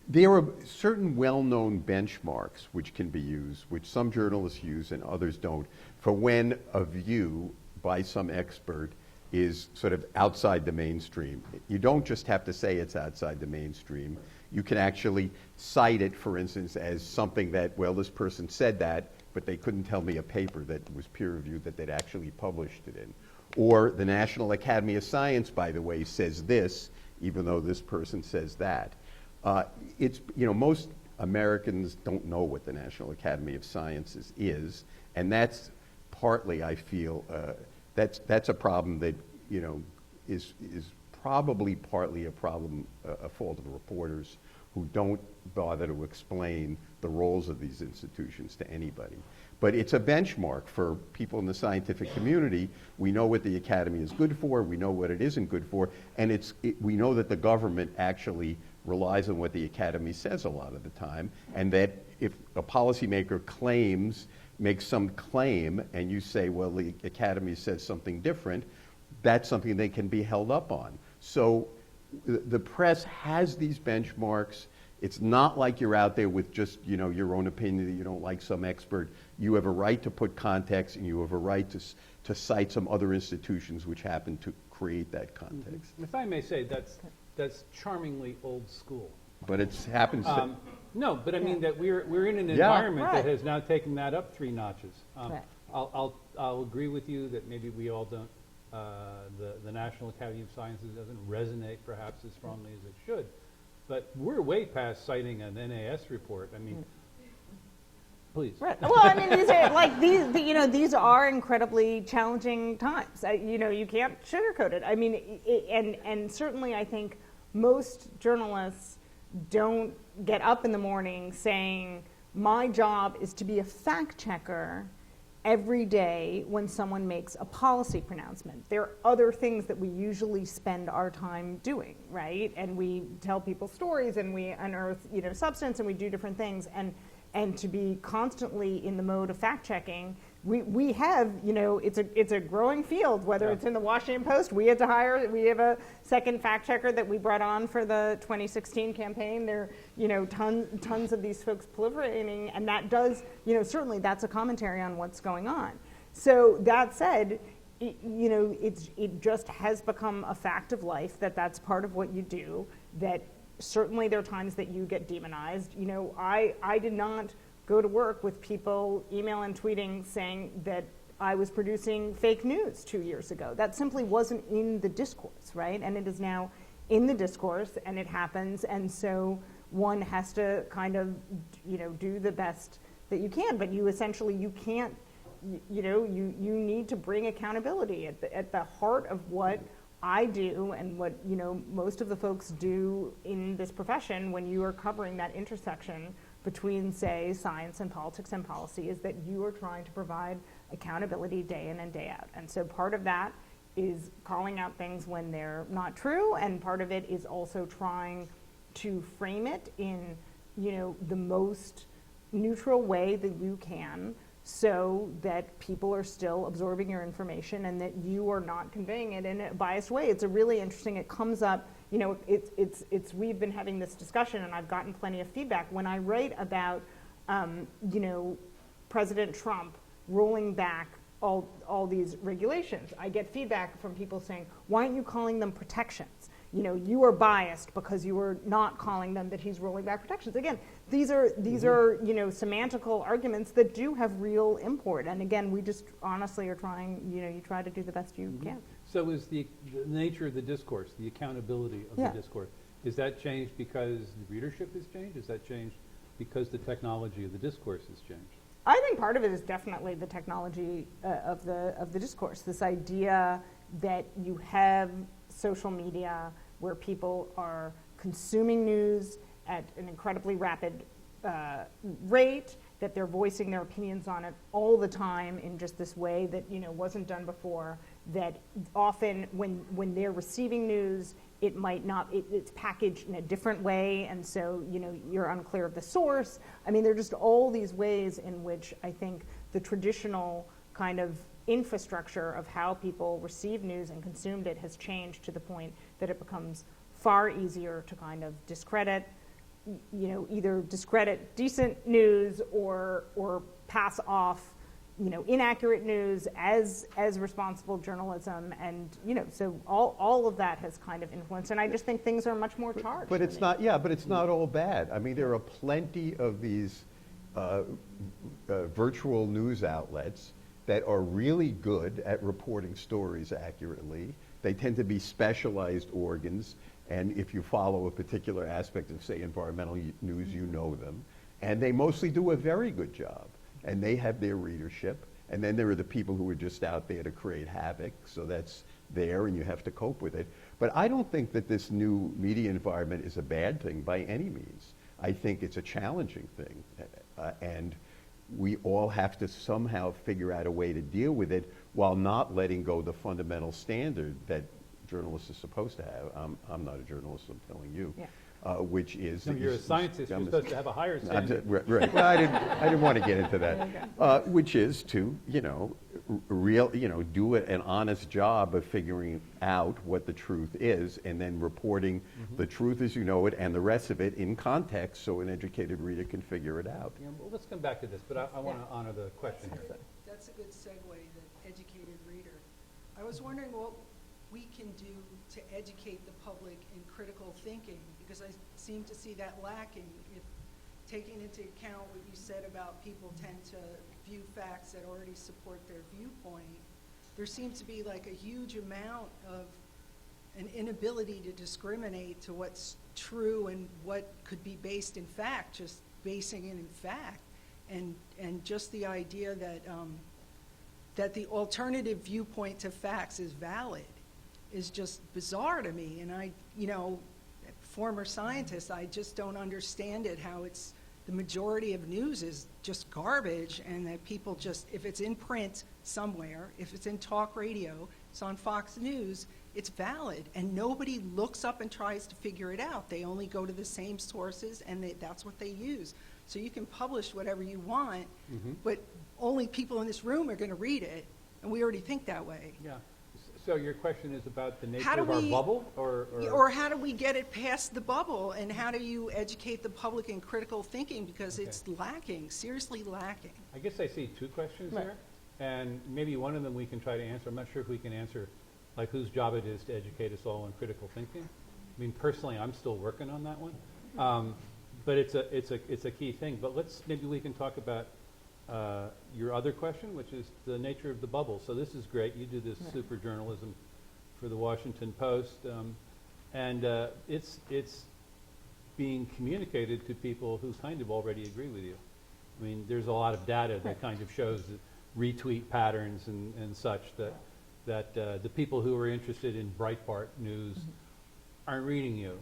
there are certain well-known benchmarks which can be used, which some journalists use and others don't, for when a view by some expert is sort of outside the mainstream. You don't just have to say it's outside the mainstream. You can actually cite it, for instance, as something that, well, this person said that, but they couldn't tell me a paper that was peer-reviewed that they'd actually published it in. Or the National Academy of Science, by the way, says this, even though this person says that. Most Americans don't know what the National Academy of Sciences is, and that's partly, I feel, that's a problem that, is probably partly a problem, a fault of reporters who don't bother to explain the roles of these institutions to anybody. But it's a benchmark for people in the scientific community. We know what the Academy is good for, we know what it isn't good for, and we know that the government actually relies on what the Academy says a lot of the time, and that if a policymaker makes some claim, and you say, well, the Academy says something different, that's something they can be held up on. So the press has these benchmarks. It's not like you're out there with just, your own opinion that you don't like some expert. You have a right to put context, and you have a right to cite some other institutions which happen to create that context.
If I may say, that's charmingly old school.
But it happens to...
No, but I mean that we're in an environment that
Right.
has now taken that up 3 notches.
Right.
I'll agree with you that maybe we all don't. The National Academy of Sciences doesn't resonate perhaps as strongly as it should, but we're way past citing an NAS report. I mean, please.
Right. Well, I mean, these are these are incredibly challenging times. You can't sugarcoat it. I mean, and certainly I think most journalists don't get up in the morning saying, my job is to be a fact checker every day when someone makes a policy pronouncement. There are other things that we usually spend our time doing, right? And we tell people stories, and we unearth, substance, and we do different things. And to be constantly in the mode of fact checking, we have, it's a growing field, whether it's in the Washington Post. We have a second fact checker that we brought on for the 2016 campaign. There are, tons of these folks proliferating, and that does, certainly that's a commentary on what's going on. So that said, it just has become a fact of life that's part of what you do, that certainly there are times that you get demonized. I did not go to work with people email and tweeting saying that I was producing fake news 2 years ago. That simply wasn't in the discourse, right? And it is now in the discourse, and it happens, and so one has to kind of, do the best that you can, but you can't, you need to bring accountability at the heart of what I do, and what most of the folks do in this profession when you are covering that intersection between, say, science and politics and policy, is that you are trying to provide accountability day in and day out. And so part of that is calling out things when they're not true, and part of it is also trying to frame it in the most neutral way that you can, so that people are still absorbing your information and that you are not conveying it in a biased way. It's a really interesting, it comes up, you know, we've been having this discussion and I've gotten plenty of feedback. When I write about, you know, President Trump rolling back all these regulations, I get feedback from people saying, why aren't you calling them protections? You know, you are biased because you are not calling them that he's rolling back protections. Again, these are you know, semantical arguments that do have real import. And again, we just honestly are trying, you know, you try to do the best you can.
So is the nature of the discourse, the accountability of the discourse, is that changed because the readership has changed? Is that changed because the technology of the discourse has changed?
I think part of it is definitely the technology of the discourse. This idea that you have social media where people are consuming news at an incredibly rapid rate, that they're voicing their opinions on it all the time in just this way that, you know, wasn't done before, that often when they're receiving news, it might not, it's packaged in a different way, and so, you know, you're unclear of the source. I mean, there are just all these ways in which I think the traditional kind of infrastructure of how people receive news and consumed it has changed to the point that it becomes far easier to kind of discredit, you know, either discredit decent news or pass off, you know, inaccurate news as responsible journalism, and, you know, so all of that has kind of influenced, and I just think things are much more charged.
But it's not, yeah, but it's not all bad. I mean, there are plenty of these virtual news outlets that are really good at reporting stories accurately. They tend to be specialized organs, and if you follow a particular aspect of, say, environmental news, you know them. And they mostly do a very good job. And they have their readership. And then there are the people who are just out there to create havoc, so that's there, and you have to cope with it. But I don't think that this new media environment is a bad thing by any means. I think it's a challenging thing. And we all have to somehow figure out a way to deal with it while not letting go the fundamental standard that journalists are supposed to have. I'm not a journalist, I'm telling you.
Yeah.
Which is...
No, you're a scientist, you're supposed to have a higher standard.
Right. Well, I didn't want to get into that. Which is to, you know, do an honest job of figuring out what the truth is, and then reporting the truth as you know it, and the rest of it in context, so an educated reader can figure it out.
Yeah, well, let's come back to this, but I want to honor the question here.
That's a good segue, the educated reader. I was wondering what we can do to educate the public in critical thinking, because I seem to see that lacking. If taking into account what you said about people tend to view facts that already support their viewpoint, there seems to be like a huge amount of an inability to discriminate to what's true and what could be based in fact, just basing it in fact. And just the idea that that the alternative viewpoint to facts is valid is just bizarre to me. And I, you know, former scientist, I just don't understand it, how it's the majority of news is just garbage, and that people just, if it's in print somewhere, if it's in talk radio, it's on Fox News, it's valid, and nobody looks up and tries to figure it out. They only go to the same sources, and that's what they use. So you can publish whatever you want, but only people in this room are going to read it, and we already think that way.
Yeah. So your question is about the nature of our bubble?
Or how do we get it past the bubble, and how do you educate the public in critical thinking, because it's lacking, seriously lacking.
I guess I see two questions there, and maybe one of them we can try to answer. I'm not sure if we can answer like whose job it is to educate us all in critical thinking. I mean, personally, I'm still working on that one. But it's a key thing. But maybe we can talk about your other question, which is the nature of the bubble. So this is great. You do this super journalism for the Washington Post, and it's being communicated to people who kind of already agree with you. I mean, there's a lot of data that kind of shows retweet patterns and such that the people who are interested in Breitbart news aren't reading you.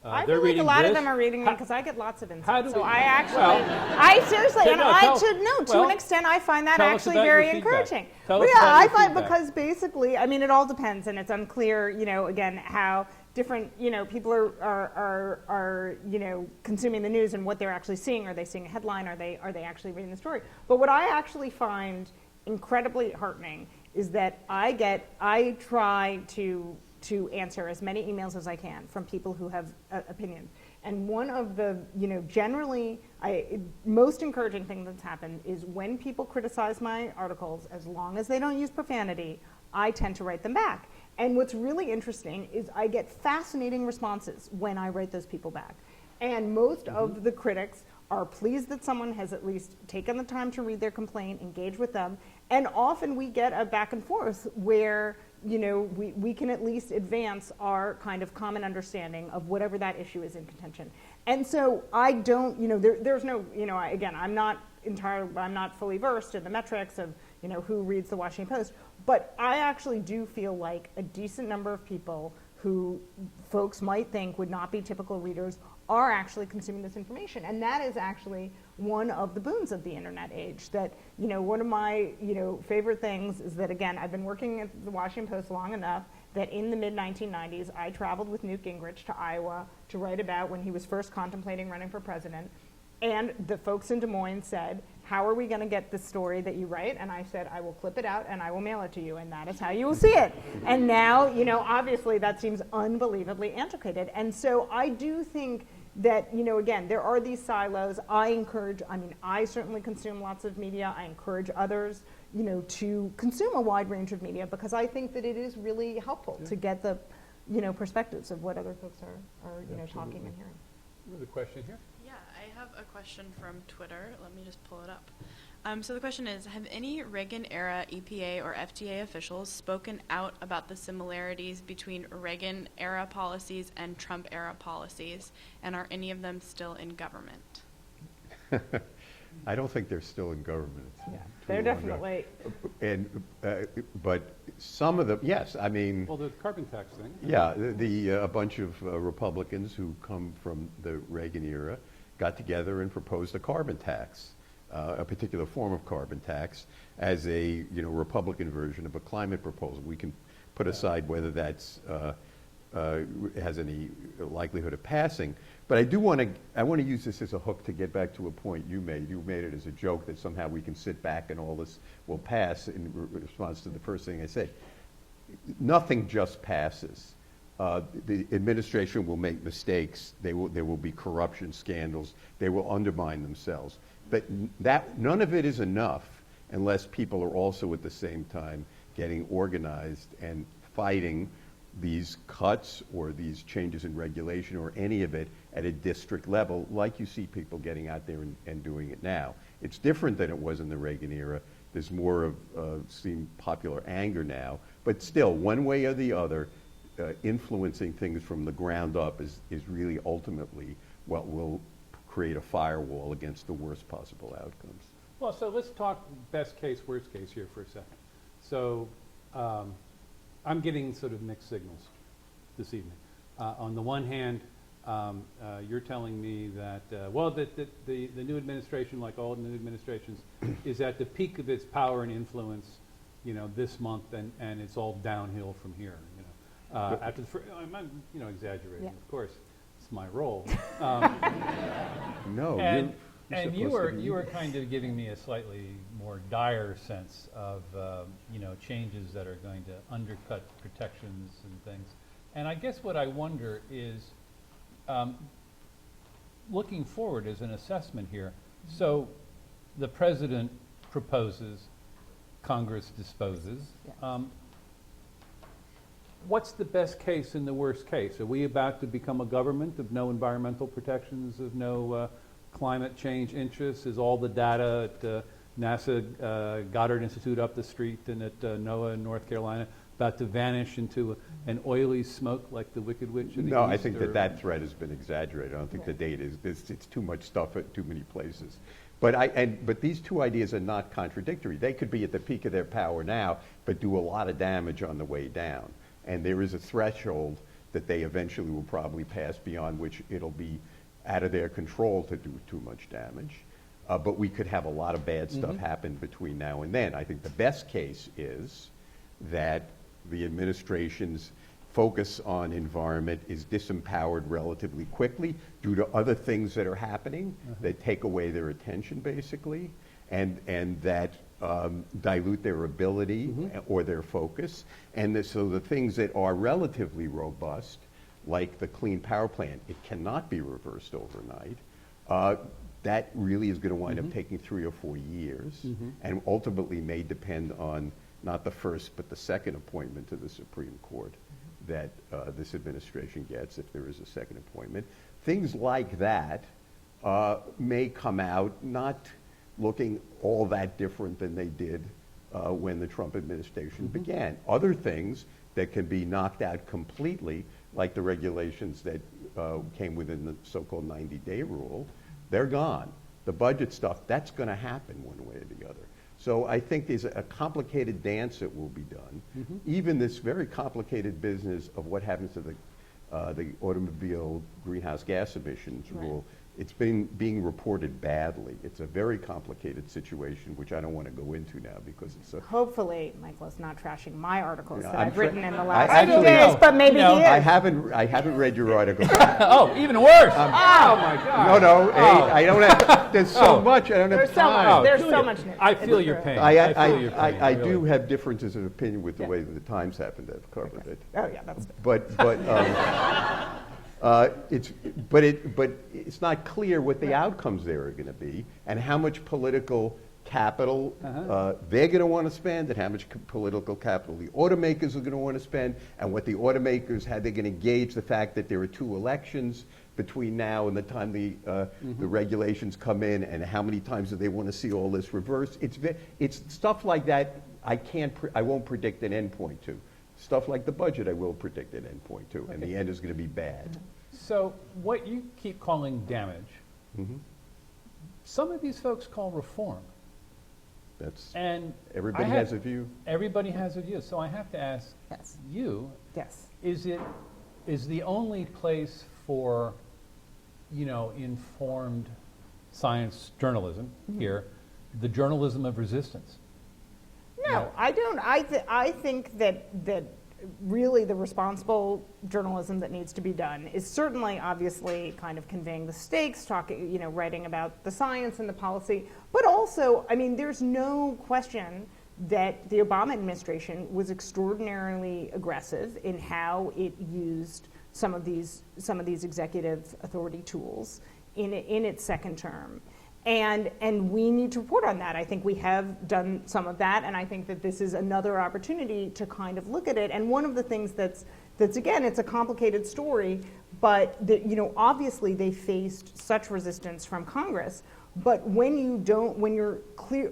I feel like a lot of them are reading me because I get lots of insights. So I actually, to an extent, I find that actually very encouraging.
Tell us about your
I find
feedback.
Because basically, I mean, it all depends, and it's unclear, you know, again, how different, people are consuming the news and what they're actually seeing. Are they seeing a headline? Are they actually reading the story? But what I actually find incredibly heartening is that I try to answer as many emails as I can from people who have opinions. And one of the, generally, most encouraging thing that's happened is when people criticize my articles, as long as they don't use profanity, I tend to write them back. And what's really interesting is I get fascinating responses when I write those people back. And most of the critics are pleased that someone has at least taken the time to read their complaint, engage with them, and often we get a back and forth where we can at least advance our kind of common understanding of whatever that issue is in contention. And so I don't, there's no, again, I'm not fully versed in the metrics of, who reads the Washington Post, but I actually do feel like a decent number of people who folks might think would not be typical readers are actually consuming this information. And that is actually one of the boons of the internet age. That, one of my, favorite things is that, again, I've been working at the Washington Post long enough that in the mid-1990s, I traveled with Newt Gingrich to Iowa to write about when he was first contemplating running for president. And the folks in Des Moines said, how are we going to get the story that you write? And I said, I will clip it out and I will mail it to you, and that is how you will see it. And now, obviously that seems unbelievably antiquated. And so I do think that, again, there are these silos. I certainly consume lots of media. I encourage others, to consume a wide range of media, because I think that it is really helpful to get the, perspectives of what other folks are talking and hearing.
There's a question here.
Yeah, I have a question from Twitter. Let me just pull it up. So the question is, have any Reagan-era EPA or FDA officials spoken out about the similarities between Reagan-era policies and Trump-era policies, and are any of them still in government?
I don't think they're still in government.
Yeah, they're definitely.
But some of them, yes. I mean,
Well, the carbon tax thing.
yeah, a bunch of Republicans who come from the Reagan era got together and proposed a carbon tax, a particular form of carbon tax, as a Republican version of a climate proposal. We can put aside whether that's has any likelihood of passing. But I want to use this as a hook to get back to a point you made. You made it as a joke that somehow we can sit back and all this will pass in response to the first thing I said. Nothing just passes. The administration will make mistakes. There will be corruption scandals. They will undermine themselves. But none of it is enough unless people are also at the same time getting organized and fighting these cuts or these changes in regulation or any of it at a district level, like you see people getting out there and doing it now. It's different than it was in the Reagan era. There's more of seem popular anger now, but still, one way or the other, influencing things from the ground up is really ultimately what will create a firewall against the worst possible outcomes.
Well, so let's talk best case, worst case here for a second. So I'm getting sort of mixed signals this evening. On the one hand, you're telling me that, the new administration, like all new administrations, is at the peak of its power and influence, this month, and it's all downhill from here. After I'm exaggerating, of course. It's my role.
No,
and you were kind of giving me a slightly more dire sense of changes that are going to undercut protections and things. And I guess what I wonder is, looking forward as an assessment here, so the president proposes, Congress disposes.
Yeah.
What's the best case and the worst case? Are we about to become a government of no environmental protections, of no climate change interests? Is all the data at NASA Goddard Institute up the street and at NOAA in North Carolina about to vanish into an oily smoke like the Wicked Witch of the East?
No, I think that threat has been exaggerated. I don't think the data is, it's too much stuff at too many places. But these two ideas are not contradictory. They could be at the peak of their power now, but do a lot of damage on the way down. And there is a threshold that they eventually will probably pass beyond which it'll be out of their control to do too much damage. But we could have a lot of bad stuff happen between now and then. I think the best case is that the administration's focus on environment is disempowered relatively quickly due to other things that are happening that take away their attention, basically, and that dilute their ability or their focus. And so the things that are relatively robust, like the clean power plant, it cannot be reversed overnight. That really is going to wind up taking 3 or 4 years, and ultimately may depend on not the first but the second appointment to the Supreme Court that this administration gets, if there is a second appointment. Things like that may come out not looking all that different than they did when the Trump administration began. Other things that can be knocked out completely, like the regulations that came within the so-called 90-day rule, they're gone. The budget stuff, that's going to happen one way or the other. So I think there's a complicated dance that will be done. Even this very complicated business of what happens to the automobile greenhouse gas emissions rule, it's been being reported badly. It's a very complicated situation, which I don't want to go into now because it's a...
Hopefully, Michael is not trashing my articles that
I'm
I've written in the
I
last
actually-
few days,
no,
but maybe
no,
he is.
I haven't read your article.
Oh, even worse. Oh, my God.
No, I don't have, there's so much, I don't have
There's so
time.
much. There's
Julia,
so much news.
I feel
It's
your
true.
pain.
I
feel your pain,
I
really.
do have differences of opinion with the
Yeah.
way that the Times happen to have covered it.
Oh, yeah, that's
But it's not clear what the outcomes there are going to be and how much political capital they're going to want to spend and how much political capital the automakers are going to want to spend and what the automakers, how they're going to gauge the fact that there are 2 elections between now and the time the regulations come in and how many times do they want to see all this reversed. It's stuff like that I won't predict an endpoint to. Stuff like the budget I will predict an endpoint to, and the end is going to be bad.
So what you keep calling damage, some of these folks call reform.
That's
And
everybody
I have-
has a view.
Everybody has a view. So I have to ask
Yes.
you,
yes.
is the only place for, informed science journalism here, the journalism of resistance?
No, I don't. I think that really the responsible journalism that needs to be done is certainly, obviously, kind of conveying the stakes, talking, writing about the science and the policy, but also, I mean, there's no question that the Obama administration was extraordinarily aggressive in how it used some of these executive authority tools in its second term. And we need to report on that. I think we have done some of that, and I think that this is another opportunity to kind of look at it. And one of the things that's again, it's a complicated story, but obviously they faced such resistance from Congress. But when you're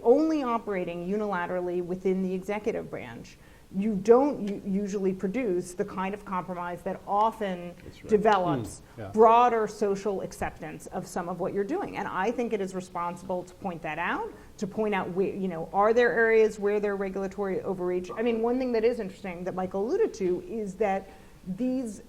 only operating unilaterally within the executive branch, you don't usually produce the kind of compromise that often develops broader social acceptance of some of what you're doing. And I think it is responsible to point that out, to point out where, are there areas where there are regulatory overreach? I mean, one thing that is interesting that Michael alluded to is that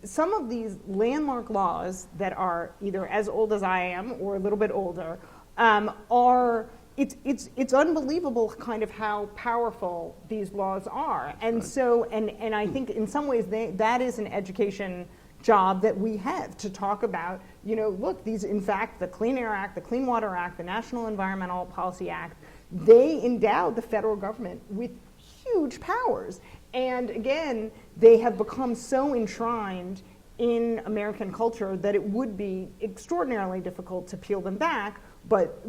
some of these landmark laws that are either as old as I am or a little bit older are... It's unbelievable kind of how powerful these laws are. And so, and I think in some ways that is an education job that we have to talk about, look, these, in fact, the Clean Air Act, the Clean Water Act, the National Environmental Policy Act, they endowed the federal government with huge powers. And again, they have become so enshrined in American culture that it would be extraordinarily difficult to peel them back. But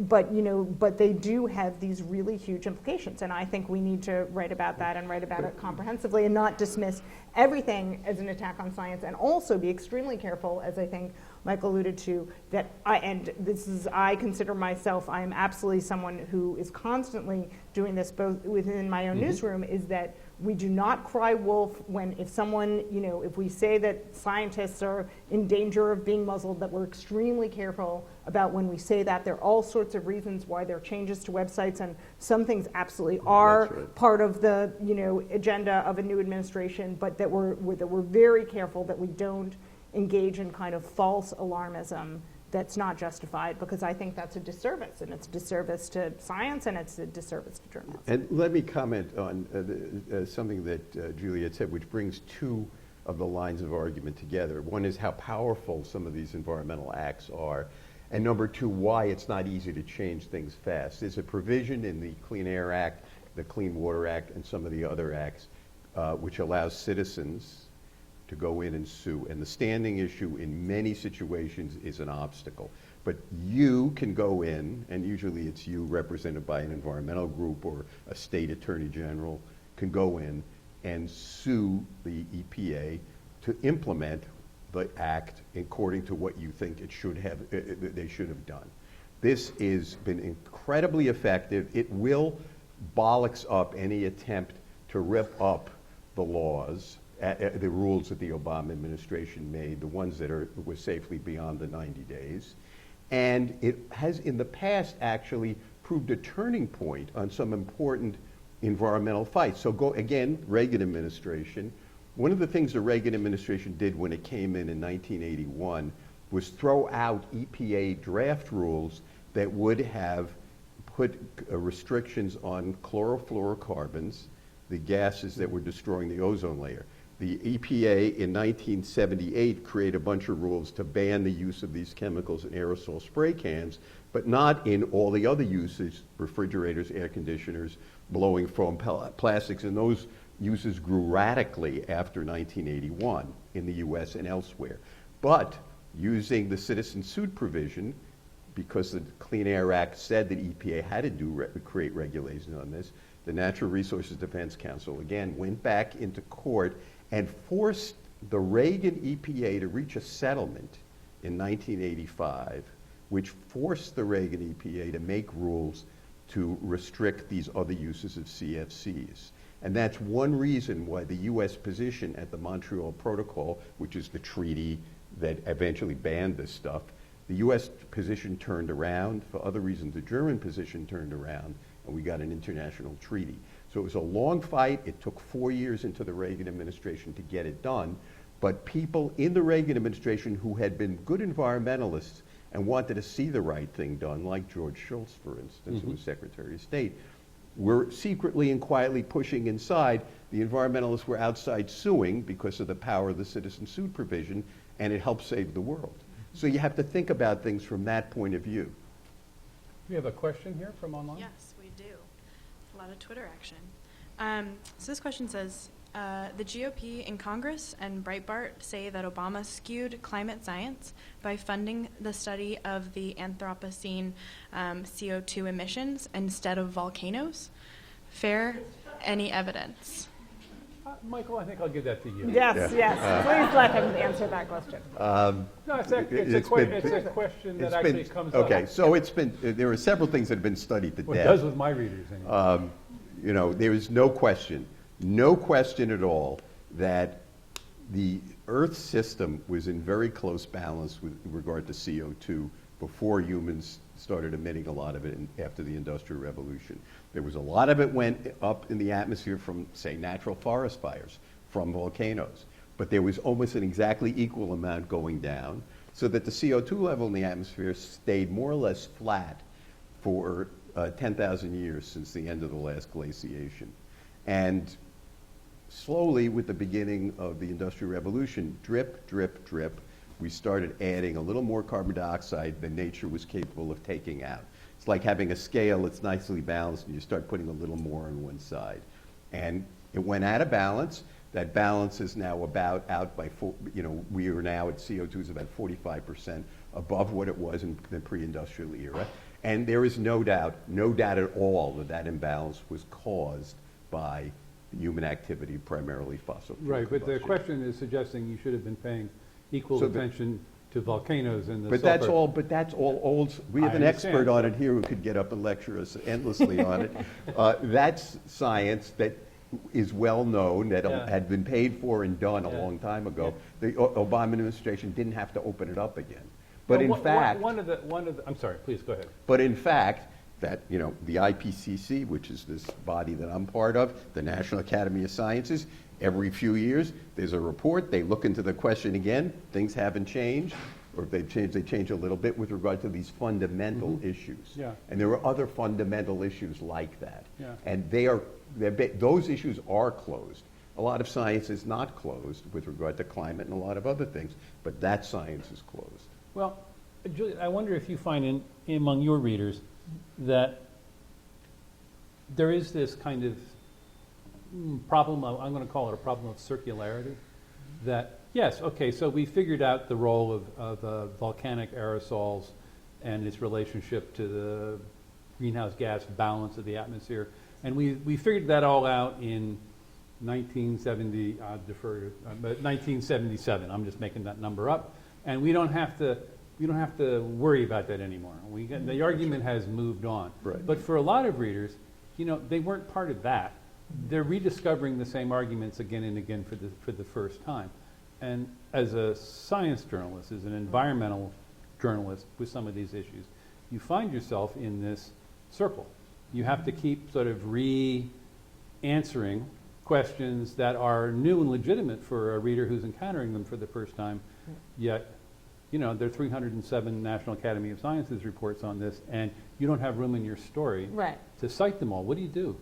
they do have these really huge implications, and I think we need to write about that and write about it comprehensively and not dismiss everything as an attack on science, and also be extremely careful, as I think Michael alluded to, that I consider myself, I am absolutely someone who is constantly doing this both within my own newsroom, is that we do not cry wolf if someone, if we say that scientists are in danger of being muzzled, that we're extremely careful about when we say that. There are all sorts of reasons why there are changes to websites, and some things absolutely are part of the, agenda of a new administration, but that we're very careful that we don't engage in kind of false alarmism that's not justified, because I think that's a disservice, and it's a disservice to science, and it's a disservice to journalism.
And let me comment on something that Juliet said, which brings 2 of the lines of argument together. One is how powerful some of these environmental acts are, and number two, why it's not easy to change things fast. There's a provision in the Clean Air Act, the Clean Water Act, and some of the other acts which allows citizens to go in and sue. And the standing issue in many situations is an obstacle. But you can go in, and usually it's you represented by an environmental group or a state attorney general, can go in and sue the EPA to implement the act according to what you think it should have, they should have done. This has been incredibly effective. It will bollocks up any attempt to rip up the laws, the rules that the Obama administration made, the ones that were safely beyond the 90 days. And it has in the past actually proved a turning point on some important environmental fights. So go again, Reagan administration. One of the things the Reagan administration did when it came in 1981 was throw out EPA draft rules that would have put restrictions on chlorofluorocarbons, the gases that were destroying the ozone layer. The EPA in 1978 created a bunch of rules to ban the use of these chemicals in aerosol spray cans, but not in all the other uses, refrigerators, air conditioners, blowing foam plastics, and those uses grew radically after 1981 in the US and elsewhere. But using the citizen suit provision, because the Clean Air Act said that EPA had to create regulations on this, the Natural Resources Defense Council again went back into court and forced the Reagan EPA to reach a settlement in 1985, which forced the Reagan EPA to make rules to restrict these other uses of CFCs. And that's one reason why the US position at the Montreal Protocol, which is the treaty that eventually banned this stuff, the US position turned around. For other reasons, the German position turned around, and we got an international treaty. So it was a long fight. It took 4 years into the Reagan administration to get it done. But people in the Reagan administration who had been good environmentalists and wanted to see the right thing done, like George Shultz, for instance, who was Secretary of State, were secretly and quietly pushing inside. The environmentalists were outside suing because of the power of the citizen suit provision, and it helped save the world. So you have to think about things from that point of view.
We have a question here from online?
Yes, we do. A lot of Twitter action. So this question says, the GOP in Congress and Breitbart say that Obama skewed climate science by funding the study of the Anthropocene CO2 emissions instead of volcanoes. Fair? Any evidence?
Michael, I think I'll give that to you.
Yes, yes. Please let him answer that question.
No, it's a question that actually comes up.
Okay, so there are several things that have been studied to
Well, it
death.
does with my readers anyway.
There is no question at all that the Earth system was in very close balance with regard to CO2 before humans started emitting a lot of it after the Industrial Revolution. There was a lot of it went up in the atmosphere from, say, natural forest fires, from volcanoes. But there was almost an exactly equal amount going down, so that the CO2 level in the atmosphere stayed more or less flat for 10,000 years since the end of the last glaciation. And slowly, with the beginning of the Industrial Revolution, drip, drip, drip, we started adding a little more carbon dioxide than nature was capable of taking out. It's like having a scale that's nicely balanced, and you start putting a little more on one side. And it went out of balance. That balance is now about out by, we are now at CO2 is about 45% above what it was in the pre-industrial era. And there is no doubt at all that imbalance was caused by human activity, primarily fossil fuel
Right, but the
combustion.
question is suggesting you should have been paying equal attention to volcanoes and the
But that's all old. We have
I
an
understand.
expert on it here who could get up and lecture us endlessly on it. That's science that is well known, that had been paid for and done a long time ago. The Obama administration didn't have to open it up again. But in fact,
I'm sorry, please go ahead.
but in fact, that the IPCC, which is this body that I'm part of, the National Academy of Sciences, every few years there's a report. They look into the question again. Things haven't changed, or if they've changed, they change a little bit with regard to these fundamental issues.
Yeah.
And there are other fundamental issues like that.
Yeah.
And those issues are closed. A lot of science is not closed with regard to climate and a lot of other things, but that science is closed.
Well, Julia, I wonder if you find among your readers that there is this kind of problem of, I'm going to call it a problem of circularity, that, yes, okay, so we figured out the role of volcanic aerosols and its relationship to the greenhouse gas balance of the atmosphere, and we figured that all out in 1970, but 1977. I'm just making that number up, and we don't have to worry about that anymore. The argument has moved on.
Right.
But for a lot of readers, they weren't part of that. They're rediscovering the same arguments again and again for the first time. And as a science journalist, as an environmental journalist with some of these issues, you find yourself in this circle. You have to keep sort of re-answering questions that are new and legitimate for a reader who's encountering them for the first time, yet there are 307 National Academy of Sciences reports on this, and you don't have room in your story to cite them all. What do you do?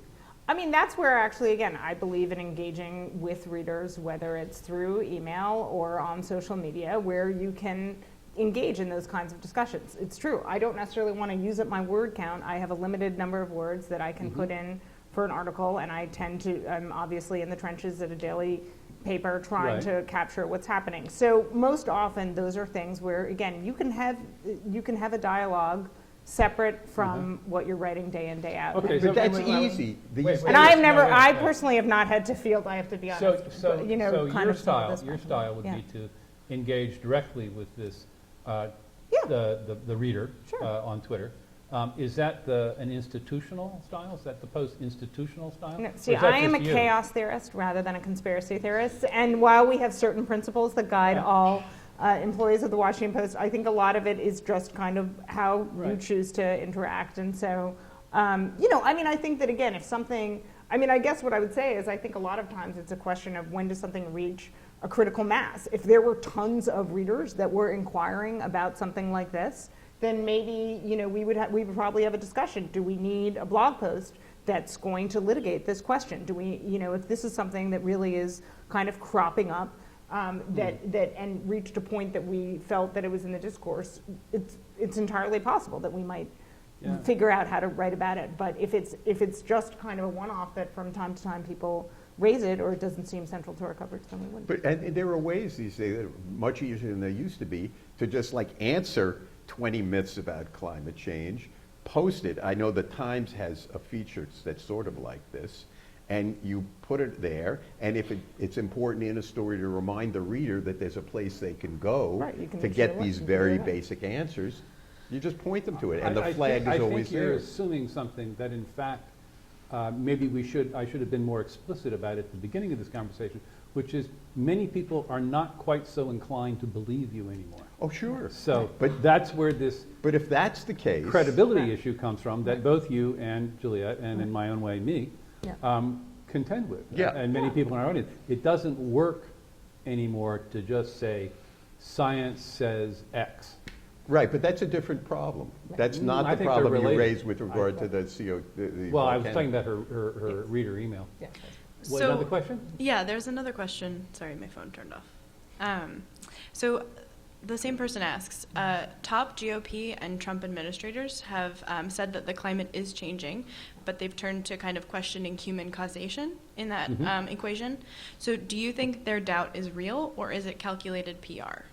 I mean, that's where actually, again, I believe in engaging with readers, whether it's through email or on social media, where you can engage in those kinds of discussions. It's true. I don't necessarily want to use up my word count. I have a limited number of words that I can put in for an article, and I'm obviously in the trenches at a daily paper trying to capture what's happening. So most often those are things where, again, you can have a dialogue separate from what you're writing day in, day out.
Okay,
But that's easy.
And I personally have not had to field, I have to be honest.
So
kind
your
of some of this
your
question.
style would
Yeah.
be to engage directly with this the reader on Twitter. Is that an institutional style? Is that the post-institutional style?
No,
Or
see,
is that
I am a
just you?
chaos theorist rather than a conspiracy theorist. And while we have certain principles that guide all employees of the Washington Post, I think a lot of it is just kind of how you choose to interact. And so, I think that, again, if something, I guess what I would say is I think a lot of times it's a question of when does something reach a critical mass. If there were tons of readers that were inquiring about something like this, then maybe we would probably have a discussion. Do we need a blog post that's going to litigate this question? Do we, if this is something that really is kind of cropping up, that and reached a point that we felt that it was in the discourse, it's entirely possible that we might figure out how to write about it. But if it's just kind of a one-off that from time to time people raise it, or it doesn't seem central to our coverage, then we wouldn't.
But and there are ways these days that are much easier than they used to be to just answer 20 myths about climate change, post it. I know the Times has a feature that's sort of like this, and you put it there, and if it's important in a story to remind the reader that there's a place they can go to get these very basic answers, you just point them to it, and the flag is always
I think you're
there.
assuming something that, in fact, maybe I should have been more explicit about at the beginning of this conversation, which is many people are not quite so inclined to believe you anymore.
Oh, sure.
So,
But
that's where this
But if that's the case,
credibility issue comes from, that both you and Juliet, and in my own way, me, contend with.
Yeah.
And many people in our audience. It doesn't work anymore to just say, science says X.
right, but that's a different problem. That's not
I
the
think they're
problem you
related.
raised with regard to the CO.
Well, I was talking about her reader email.
Yeah.
What,
So-
another question?
Yeah, there's another question. Sorry, my phone turned off. So the same person asks, top GOP and Trump administrators have said that the climate is changing, but they've turned to kind of questioning human causation in that equation. So do you think their doubt is real, or is it calculated PR?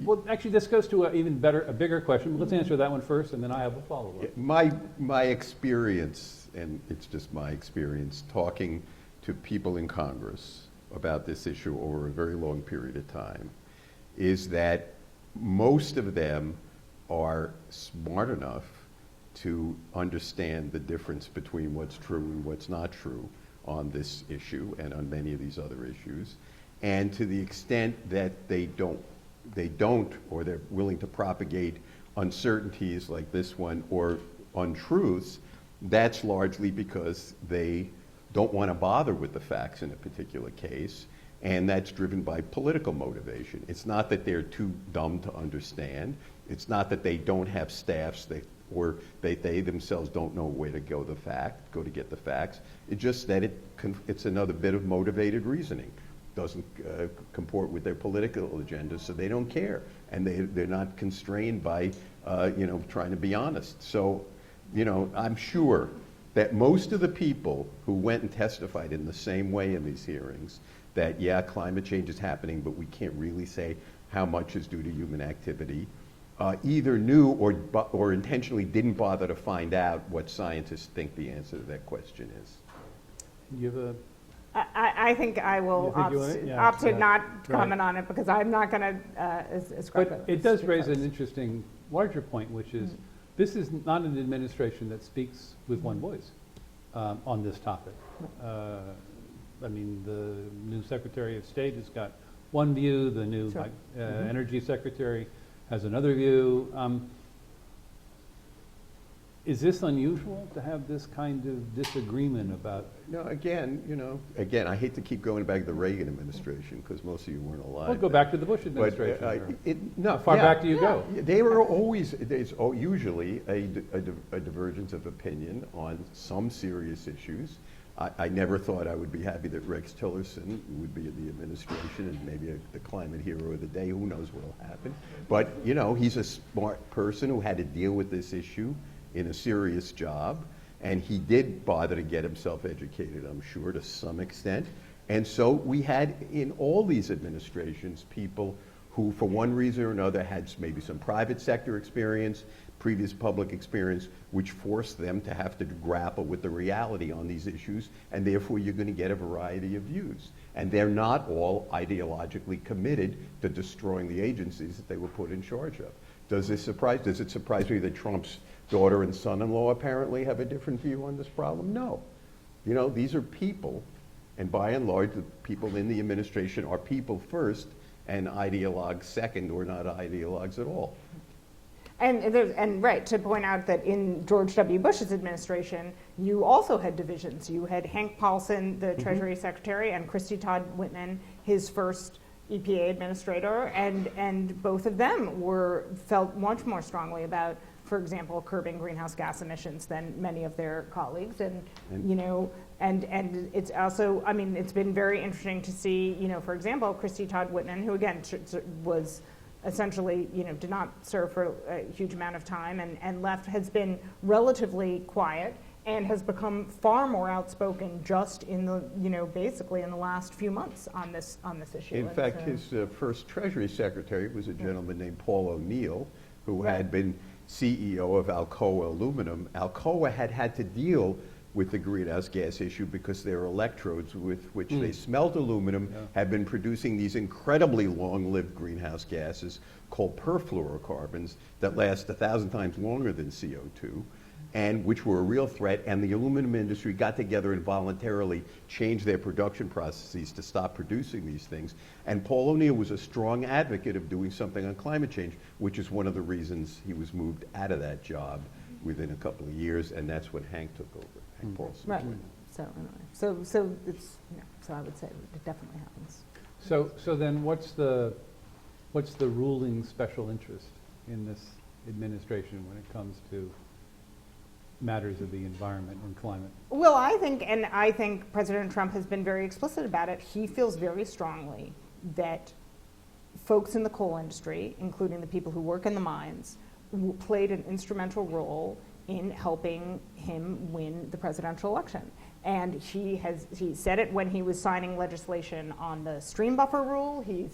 Well, actually, this goes to a bigger question. But let's answer that one first, and then I have a follow-up.
My experience, and it's just my experience, talking to people in Congress about this issue over a very long period of time, is that most of them are smart enough to understand the difference between what's true and what's not true on this issue and on many of these other issues. And to the extent that they don't, or they're willing to propagate uncertainties like this one or untruths, that's largely because they don't want to bother with the facts in a particular case, and that's driven by political motivation. It's not that they're too dumb to understand. It's not that they don't have staffs or they themselves don't know where to go to get the facts. It's just that it's another bit of motivated reasoning. Doesn't comport with their political agenda, so they don't care, and they're not constrained by trying to be honest. So, I'm sure that most of the people who went and testified in the same way in these hearings, that yeah, climate change is happening, but we can't really say how much is due to human activity, either knew or intentionally didn't bother to find out what scientists think the answer to that question is.
You have a
I think I will
You think you want it? Yeah,
opt to
yeah.
not
Right.
comment on it because I'm not going to ascribe
But it does raise an interesting larger point, which is this is not an administration that speaks with one voice on this topic. I mean, the new Secretary of State has got one view, the new
Sure.
Energy Secretary has another view. Is this unusual to have this kind of disagreement about?
No, again, I hate to keep going back to the Reagan administration because most of you weren't alive.
Well, go
then.
back to the Bush
But
administration.
no,
How far
yeah,
back do you go?
They were always, there's usually a divergence of opinion on some serious issues. I never thought I would be happy that Rex Tillerson would be in the administration and maybe the climate hero of the day. Who knows what will happen? But, he's a smart person who had to deal with this issue in a serious job. And he did bother to get himself educated, I'm sure, to some extent. And so we had in all these administrations people who, for one reason or another, had maybe some private sector experience, previous public experience, which forced them to have to grapple with the reality on these issues, and therefore you're going to get a variety of views. And they're not all ideologically committed to destroying the agencies that they were put in charge of. Does it surprise me that Trump's daughter and son-in-law apparently have a different view on this problem? No. These are people, and by and large, the people in the administration are people first and ideologues second, or not ideologues at all.
And right, to point out that in George W. Bush's administration, you also had divisions. You had Hank Paulson, the Treasury Secretary, and Christy Todd Whitman, his first EPA administrator, and both of them felt much more strongly about, for example, curbing greenhouse gas emissions than many of their colleagues. And it's also, it's been very interesting to see, for example, Christy Todd Whitman, who again was essentially, did not serve for a huge amount of time and left, has been relatively quiet and has become far more outspoken just in the, basically in the last few months on this issue.
In fact, his first Treasury Secretary was a gentleman named Paul O'Neill, who had been CEO of Alcoa Aluminum. Alcoa had to deal with the greenhouse gas issue because their electrodes with which they smelt aluminum have been producing these incredibly long-lived greenhouse gases called perfluorocarbons that last 1,000 times longer than CO2, and which were a real threat. And the aluminum industry got together and voluntarily changed their production processes to stop producing these things. And Paul O'Neill was a strong advocate of doing something on climate change, which is one of the reasons he was moved out of that job within a couple of years, and that's when Hank took over. Hank Paulson.
Right. So anyway, so it's so I would say it definitely happens.
So then what's the ruling special interest in this administration when it comes to matters of the environment and climate?
Well, I think President Trump has been very explicit about it. He feels very strongly that folks in the coal industry, including the people who work in the mines, played an instrumental role in helping him win the presidential election. And he said it when he was signing legislation on the stream buffer rule. He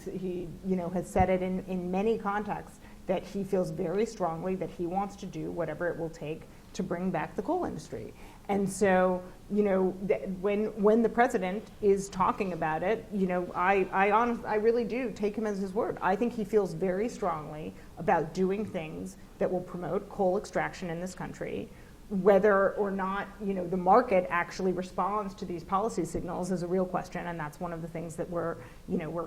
has said it in many contexts that he feels very strongly that he wants to do whatever it will take to bring back the coal industry. And so, when the president is talking about it, I really do take him as his word. I think he feels very strongly about doing things that will promote coal extraction in this country. Whether or not, the market actually responds to these policy signals is a real question, and that's one of the things that we're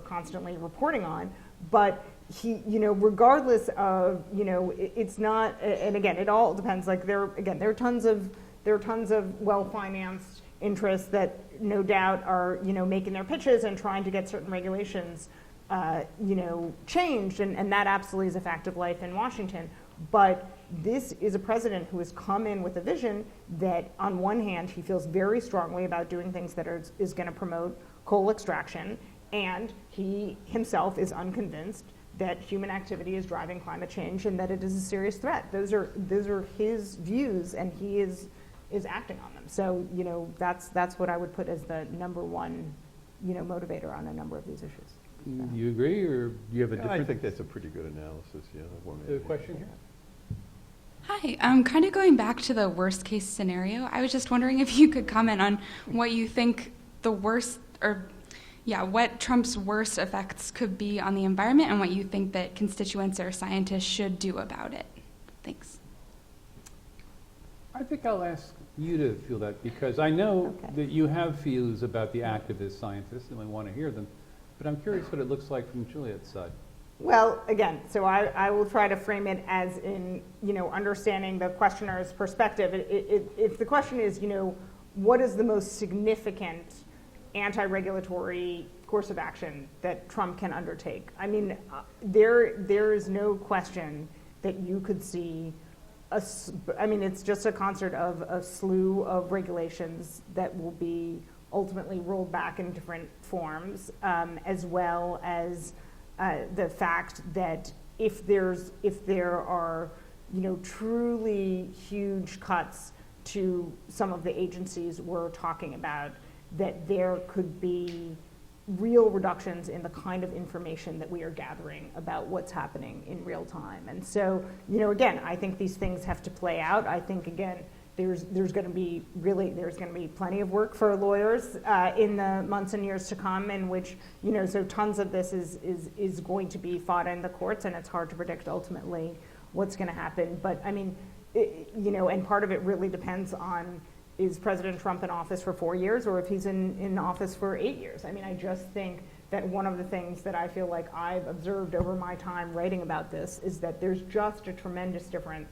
constantly reporting on. But he, regardless of, it's not, and again, it all depends. Like there are tons of well-financed, interests that no doubt are, making their pitches and trying to get certain regulations, changed, and that absolutely is a fact of life in Washington. But this is a president who has come in with a vision that, on one hand, he feels very strongly about doing things that is going to promote coal extraction, and he himself is unconvinced that human activity is driving climate change and that it is a serious threat. Those are his views, and he is acting on them. So, that's what I would put as the number one, motivator on a number of these issues. So.
Do you agree, or do you have a different?
I think that's a pretty good analysis, yeah.
The question here?
Hi, kind of going back to the worst case scenario, I was just wondering if you could comment on what you think the worst, what Trump's worst effects could be on the environment and what you think that constituents or scientists should do about it. Thanks.
I think I'll ask you to feel that, because I know that you have views about the activist scientists and we want to hear them, but I'm curious what it looks like from Juliet's side.
Well, again, so I will try to frame it as in, understanding the questioner's perspective. If the question is, what is the most significant anti-regulatory course of action that Trump can undertake? I mean, there is no question that you could see it's just a concert of a slew of regulations that will be ultimately rolled back in different forms, as well as the fact that if there are, truly huge cuts to some of the agencies we're talking about, that there could be real reductions in the kind of information that we are gathering about what's happening in real time. And so, again, I think these things have to play out. I think, again, there's going to be plenty of work for lawyers in the months and years to come, in which, so tons of this is going to be fought in the courts, and it's hard to predict ultimately what's going to happen. But I mean, and part of it really depends on, is President Trump in office for 4 years, or if he's in office for 8 years? I mean, I just think that one of the things that I feel like I've observed over my time writing about this is that there's just a tremendous difference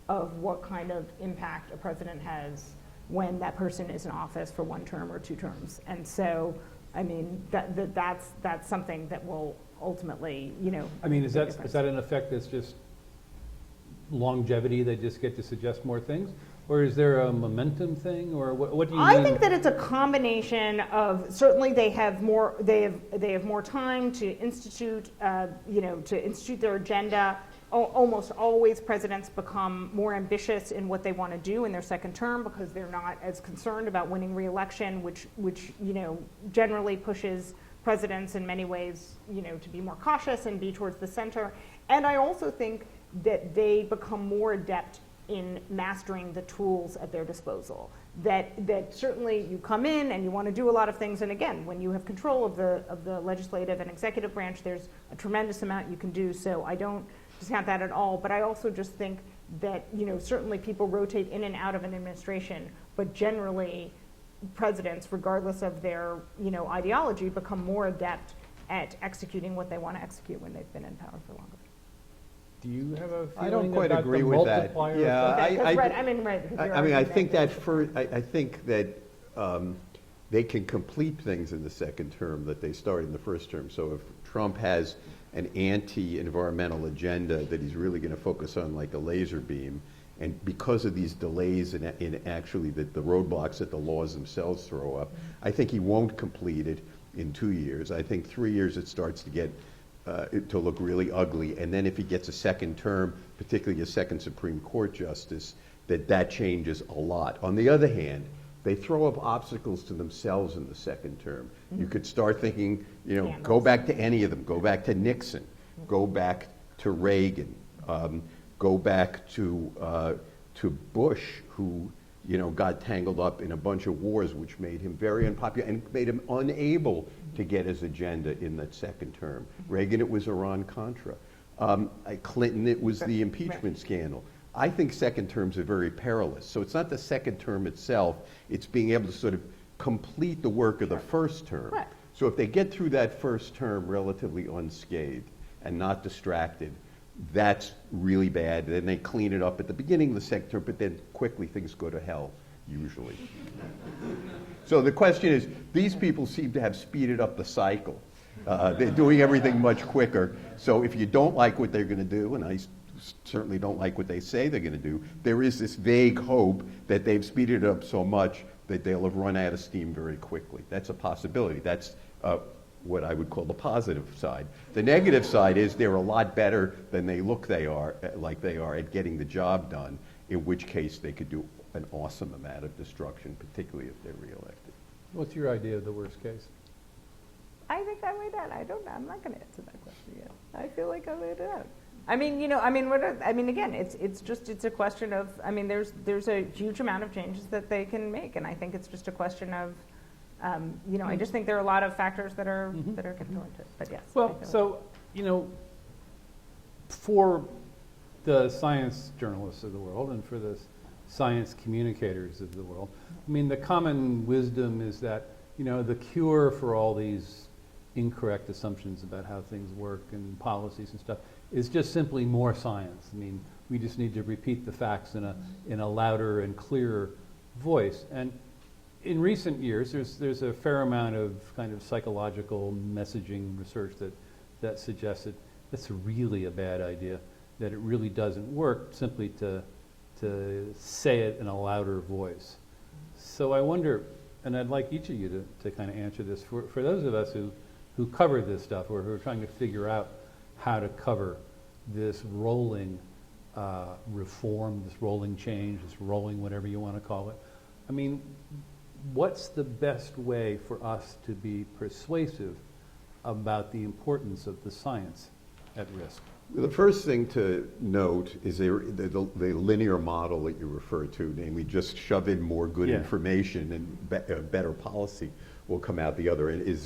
of what kind of impact a president has when that person is in office for 1 term or 2 terms. And so, I mean, that's something that will ultimately,
I mean, is that an effect that's just longevity? They just get to suggest more things? Or is there a momentum thing, or what do you mean?
I think that it's a combination of, certainly they have more time to institute, to institute their agenda. Almost always presidents become more ambitious in what they want to do in their second term because they're not as concerned about winning re-election, which generally pushes presidents in many ways, to be more cautious and be towards the center. And I also think that they become more adept in mastering the tools at their disposal. That certainly you come in and you want to do a lot of things, and again, when you have control of the legislative and executive branch, there's a tremendous amount you can do. So I don't discount that at all, but I also just think that certainly people rotate in and out of an administration, but generally presidents, regardless of their ideology, become more adept at executing what they want to execute when they've been in power for longer.
Do you have a feeling
I don't quite
about
agree
the
with that.
multiplier
Yeah,
effect?
I think that they can complete things in the second term that they started in the first term. So if Trump has an anti-environmental agenda that he's really going to focus on like a laser beam, and because of these delays in actually the roadblocks that the laws themselves throw up, I think he won't complete it in 2 years. I think 3 years it starts to get to look really ugly, and then if he gets a second term, particularly a second Supreme Court justice, that changes a lot. On the other hand, they throw up obstacles to themselves in the second term. You could start thinking, go back to any of them. Go back to Nixon. Go back to Reagan. Go back to Bush, who got tangled up in a bunch of wars, which made him very unpopular and made him unable to get his agenda in that second term. Reagan, it was Iran-Contra. Clinton, it was the impeachment scandal. I think second terms are very perilous. So it's not the second term itself, it's being able to sort of complete the work of the first term.
Right.
So if they get through that first term relatively unscathed and not distracted, that's really bad. Then they clean it up at the beginning of the second term, but then quickly things go to hell, usually. So the question is, these people seem to have speeded up the cycle. They're doing everything much quicker. So if you don't like what they're going to do, and I certainly don't like what they say they're going to do, there is this vague hope that they've speeded it up so much that they'll have run out of steam very quickly. That's a possibility. That's what I would call the positive side. The negative side is they're a lot better than they look they are at getting the job done, in which case they could do an awesome amount of destruction, particularly if they're reelected.
What's your idea of the worst case?
I think I laid out. I'm not going to answer that question yet. I feel like I laid it out. Again, it's a question of, there's a huge amount of changes that they can make, and I think it's just a question of, I just think there are a lot of factors that are going to go into it. But yes.
Well, so, for the science journalists of the world and for the science communicators of the world, the common wisdom is that, the cure for all these incorrect assumptions about how things work and policies and stuff is just simply more science. We just need to repeat the facts in a louder and clearer voice. And in recent years, there's a fair amount of kind of psychological messaging research that suggests that that's really a bad idea, that it really doesn't work simply to say it in a louder voice. So I wonder, and I'd like each of you to kind of answer this, for those of us who cover this stuff, or who are trying to figure out how to cover this rolling reform, this rolling change, this rolling whatever you want to call it. What's the best way for us to be persuasive about the importance of the science at risk?
The first thing to note is the linear model that you refer to, namely just shove in more good information and better policy will come out the other end.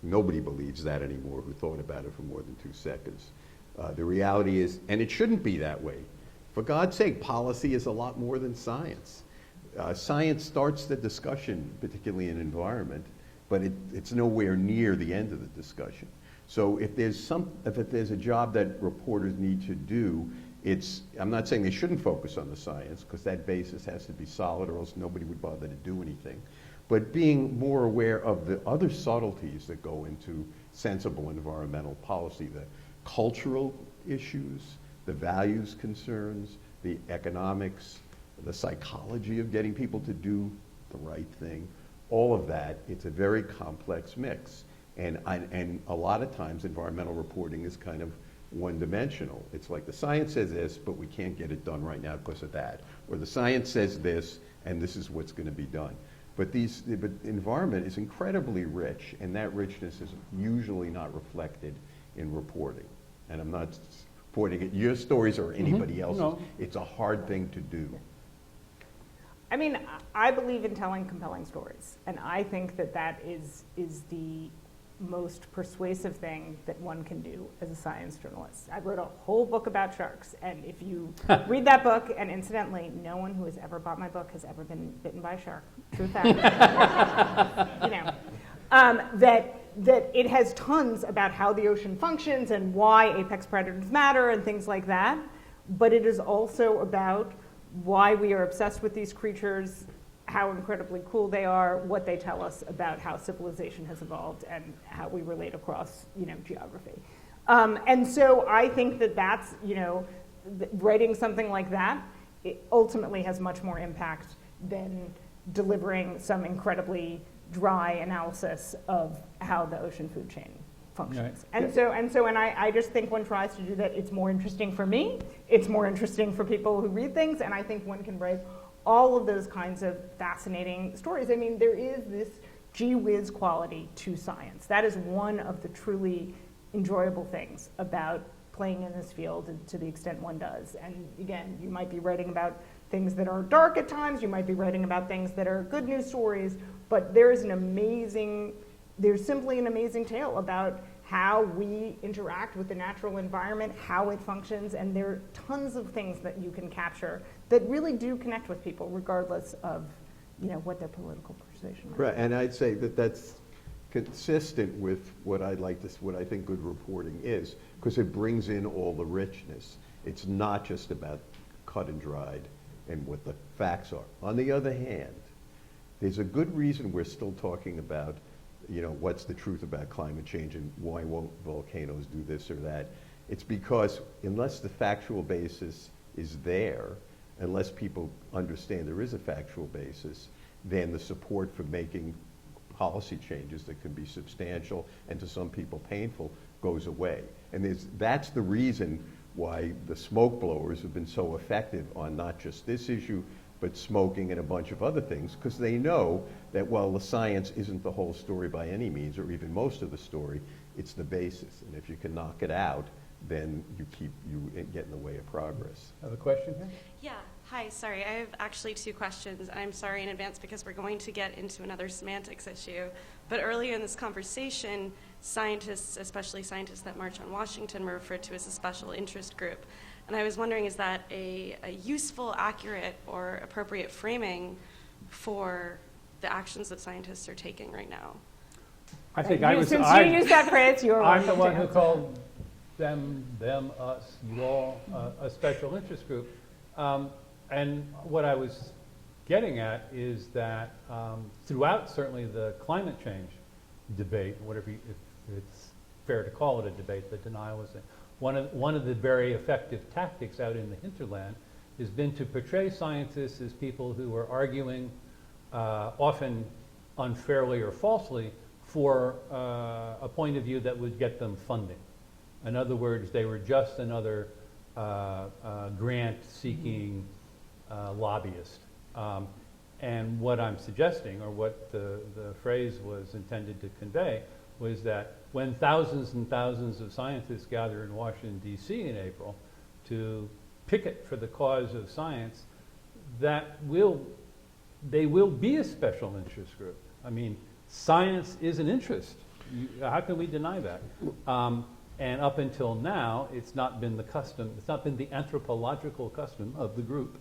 Nobody believes that anymore who thought about it for more than 2 seconds. The reality is, and it shouldn't be that way. For God's sake, policy is a lot more than science. Science starts the discussion, particularly in environment, but it's nowhere near the end of the discussion. So if there's a job that reporters need to do, I'm not saying they shouldn't focus on the science, because that basis has to be solid, or else nobody would bother to do anything. But being more aware of the other subtleties that go into sensible environmental policy, the cultural issues, the values concerns, the economics, the psychology of getting people to do the right thing, all of that, it's a very complex mix. And a lot of times environmental reporting is kind of one-dimensional. It's like the science says this, but we can't get it done right now because of that. Or the science says this, and this is what's going to be done. But environment is incredibly rich, and that richness is usually not reflected in reporting. And I'm not pointing at your stories or anybody else's.
No.
It's a hard thing to do.
I believe in telling compelling stories, and I think that is the most persuasive thing that one can do as a science journalist. I wrote a whole book about sharks, and if you read that book, and incidentally, no one who has ever bought my book has ever been bitten by a shark. True fact. That it has tons about how the ocean functions and why apex predators matter and things like that, but it is also about why we are obsessed with these creatures, how incredibly cool they are, what they tell us about how civilization has evolved and how we relate across, geography. And so I think that's, writing something like that, it ultimately has much more impact than delivering some incredibly dry analysis of how the ocean food chain functions. Right. I just think one tries to do that. It's more interesting for me. It's more interesting for people who read things, and I think one can write all of those kinds of fascinating stories. There is this gee whiz quality to science. That is one of the truly enjoyable things about playing in this field, and to the extent one does. And again, you might be writing about things that are dark at times, you might be writing about things that are good news stories, but there's simply an amazing tale about how we interact with the natural environment, how it functions, and there are tons of things that you can capture that really do connect with people, regardless of what their political persuasion might be.
Right, and I'd say that's consistent with what I think good reporting is, because it brings in all the richness. It's not just about cut and dried and what the facts are. On the other hand, there's a good reason we're still talking about, what's the truth about climate change and why won't volcanoes do this or that. It's because unless the factual basis is there, unless people understand there is a factual basis, then the support for making policy changes that can be substantial and to some people painful goes away. And that's the reason why the smoke blowers have been so effective on not just this issue, but smoking and a bunch of other things, because they know that while the science isn't the whole story by any means, or even most of the story, it's the basis. And if you can knock it out, then you get in the way of progress.
Have a question here?
Yeah. Hi. Sorry. I have actually two questions. I'm sorry in advance because we're going to get into another semantics issue. But earlier in this conversation, scientists, especially scientists that march on Washington, were referred to as a special interest group. And I was wondering, is that a useful, accurate, or appropriate framing for the actions that scientists are taking right now?
I think
Since you used that phrase, you're
I'm the
welcome
one
to
who
answer.
called them, us, you all, a special interest group. And what I was getting at is that throughout certainly the climate change debate, whatever if it's fair to call it a debate, but denial is one of the very effective tactics out in the hinterland has been to portray scientists as people who are arguing, often unfairly or falsely, for a point of view that would get them funding. In other words, they were just another grant-seeking lobbyist. And what I'm suggesting, or what the phrase was intended to convey, was that when thousands and thousands of scientists gather in Washington, D.C. in April to picket for the cause of science, they will be a special interest group. I mean, science is an interest. How can we deny that? And up until now, it's not been the custom, it's not been the anthropological custom of the group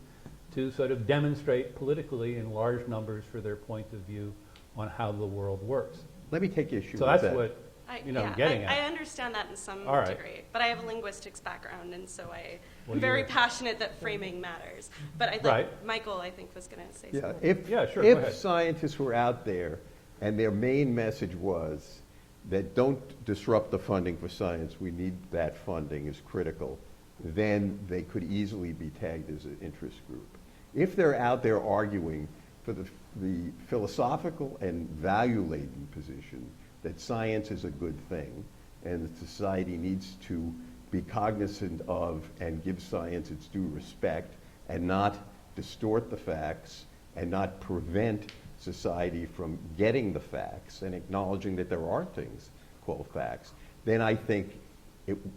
to sort of demonstrate politically in large numbers for their point of view on how the world works.
Let me take issue
So
with
that's
that.
what, I'm getting at.
I understand that in some
All right.
degree, but I have a linguistics background, and so
Well,
I'm very
you're-
passionate that framing matters. But I'd
Right.
like, Michael, I think, was going to say
Yeah,
something.
Yeah, sure, go ahead.
if scientists were out there and their main message was that don't disrupt the funding for science, we need that funding is critical, then they could easily be tagged as an interest group. If they're out there arguing for the philosophical and value-laden position that science is a good thing and that society needs to be cognizant of and give science its due respect and not distort the facts and not prevent society from getting the facts and acknowledging that there are things called facts, then I think it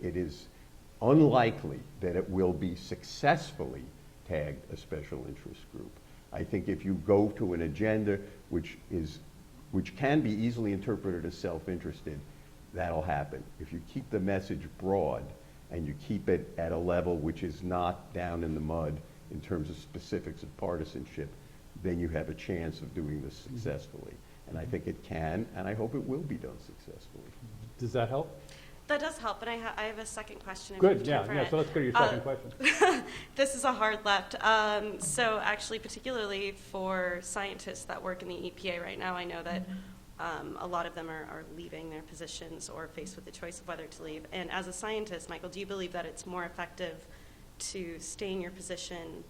is unlikely that it will be successfully tagged a special interest group. I think if you go to an agenda which can be easily interpreted as self-interested, that'll happen. If you keep the message broad and you keep it at a level which is not down in the mud in terms of specifics of partisanship, then you have a chance of doing this successfully. And I think it can, and I hope it will be done successfully.
Does that help?
That does help, and I have a second question. if
Good,
you have time for
yeah,
it.
so let's go to your second question.
This is a hard left. So actually, particularly for scientists that work in the EPA right now, I know that a lot of them are leaving their positions or faced with the choice of whether to leave. And as a scientist, Michael, do you believe that it's more effective to stay in your position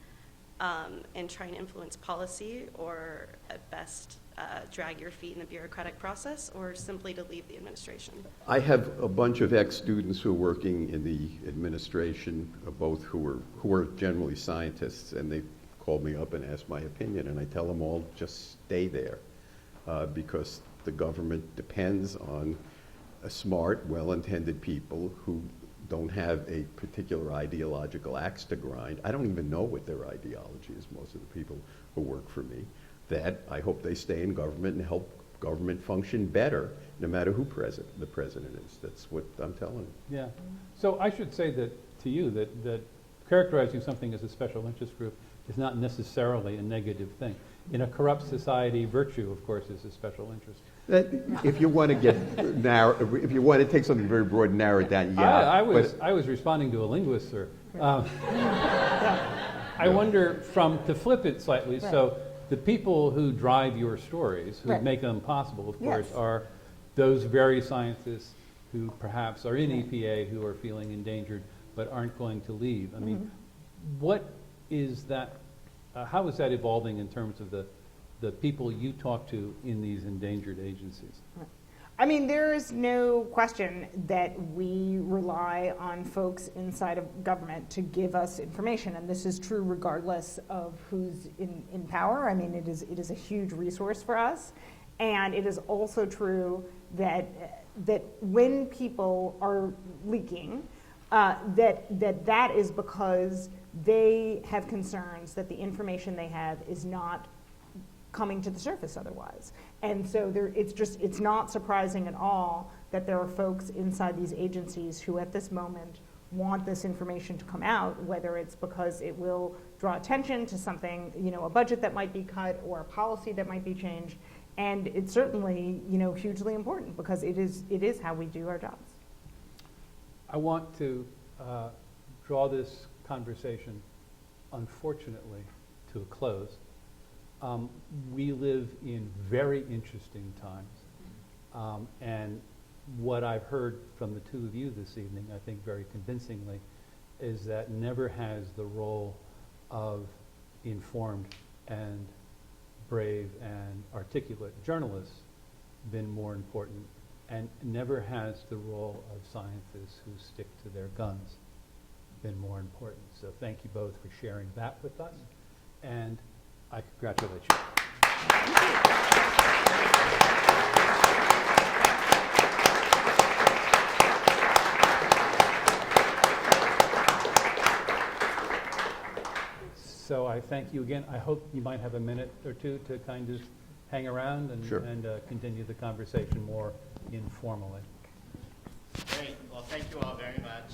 and try and influence policy, or at best drag your feet in the bureaucratic process, or simply to leave the administration?
I have a bunch of ex-students who are working in the administration, both who are generally scientists, and they called me up and asked my opinion, and I tell them all, just stay there, because the government depends on smart, well-intended people who don't have a particular ideological axe to grind. I don't even know what their ideology is, most of the people who work for me, that I hope they stay in government and help government function better, no matter who the president is. That's what I'm telling you.
Yeah. So I should say that to you that characterizing something as a special interest group is not necessarily a negative thing. In a corrupt society, virtue, of course, is a special interest.
If you want to get narrow, if you want to take something very broad and narrow it down, yeah.
I was responding to a linguist, sir. I wonder, to flip it slightly,
Right.
so the people who drive your stories, who
Right.
make them possible, of course,
Yes.
are those very scientists who perhaps are in EPA who are feeling endangered but aren't going to leave. I mean, what is that, how is that evolving in terms of the people you talk to in these endangered agencies?
I mean, there is no question that we rely on folks inside of government to give us information, and this is true regardless of who's in power. I mean, it is a huge resource for us, and it is also true that when people are leaking, that is because they have concerns that the information they have is not coming to the surface otherwise. And so it's not surprising at all that there are folks inside these agencies who at this moment want this information to come out, whether it's because it will draw attention to something, a budget that might be cut or a policy that might be changed. And it's certainly, hugely important because it is how we do our jobs.
I want to draw this conversation, unfortunately, to a close. We live in very interesting times, and what I've heard from the two of you this evening, I think very convincingly, is that never has the role of informed and brave and articulate journalists been more important, and never has the role of scientists who stick to their guns been more important. So thank you both for sharing that with us, and I congratulate you. So I thank you again. I hope you might have a minute or two to kind of hang around and,
Sure.
Continue the conversation more informally.
Great. Well, thank you all very much.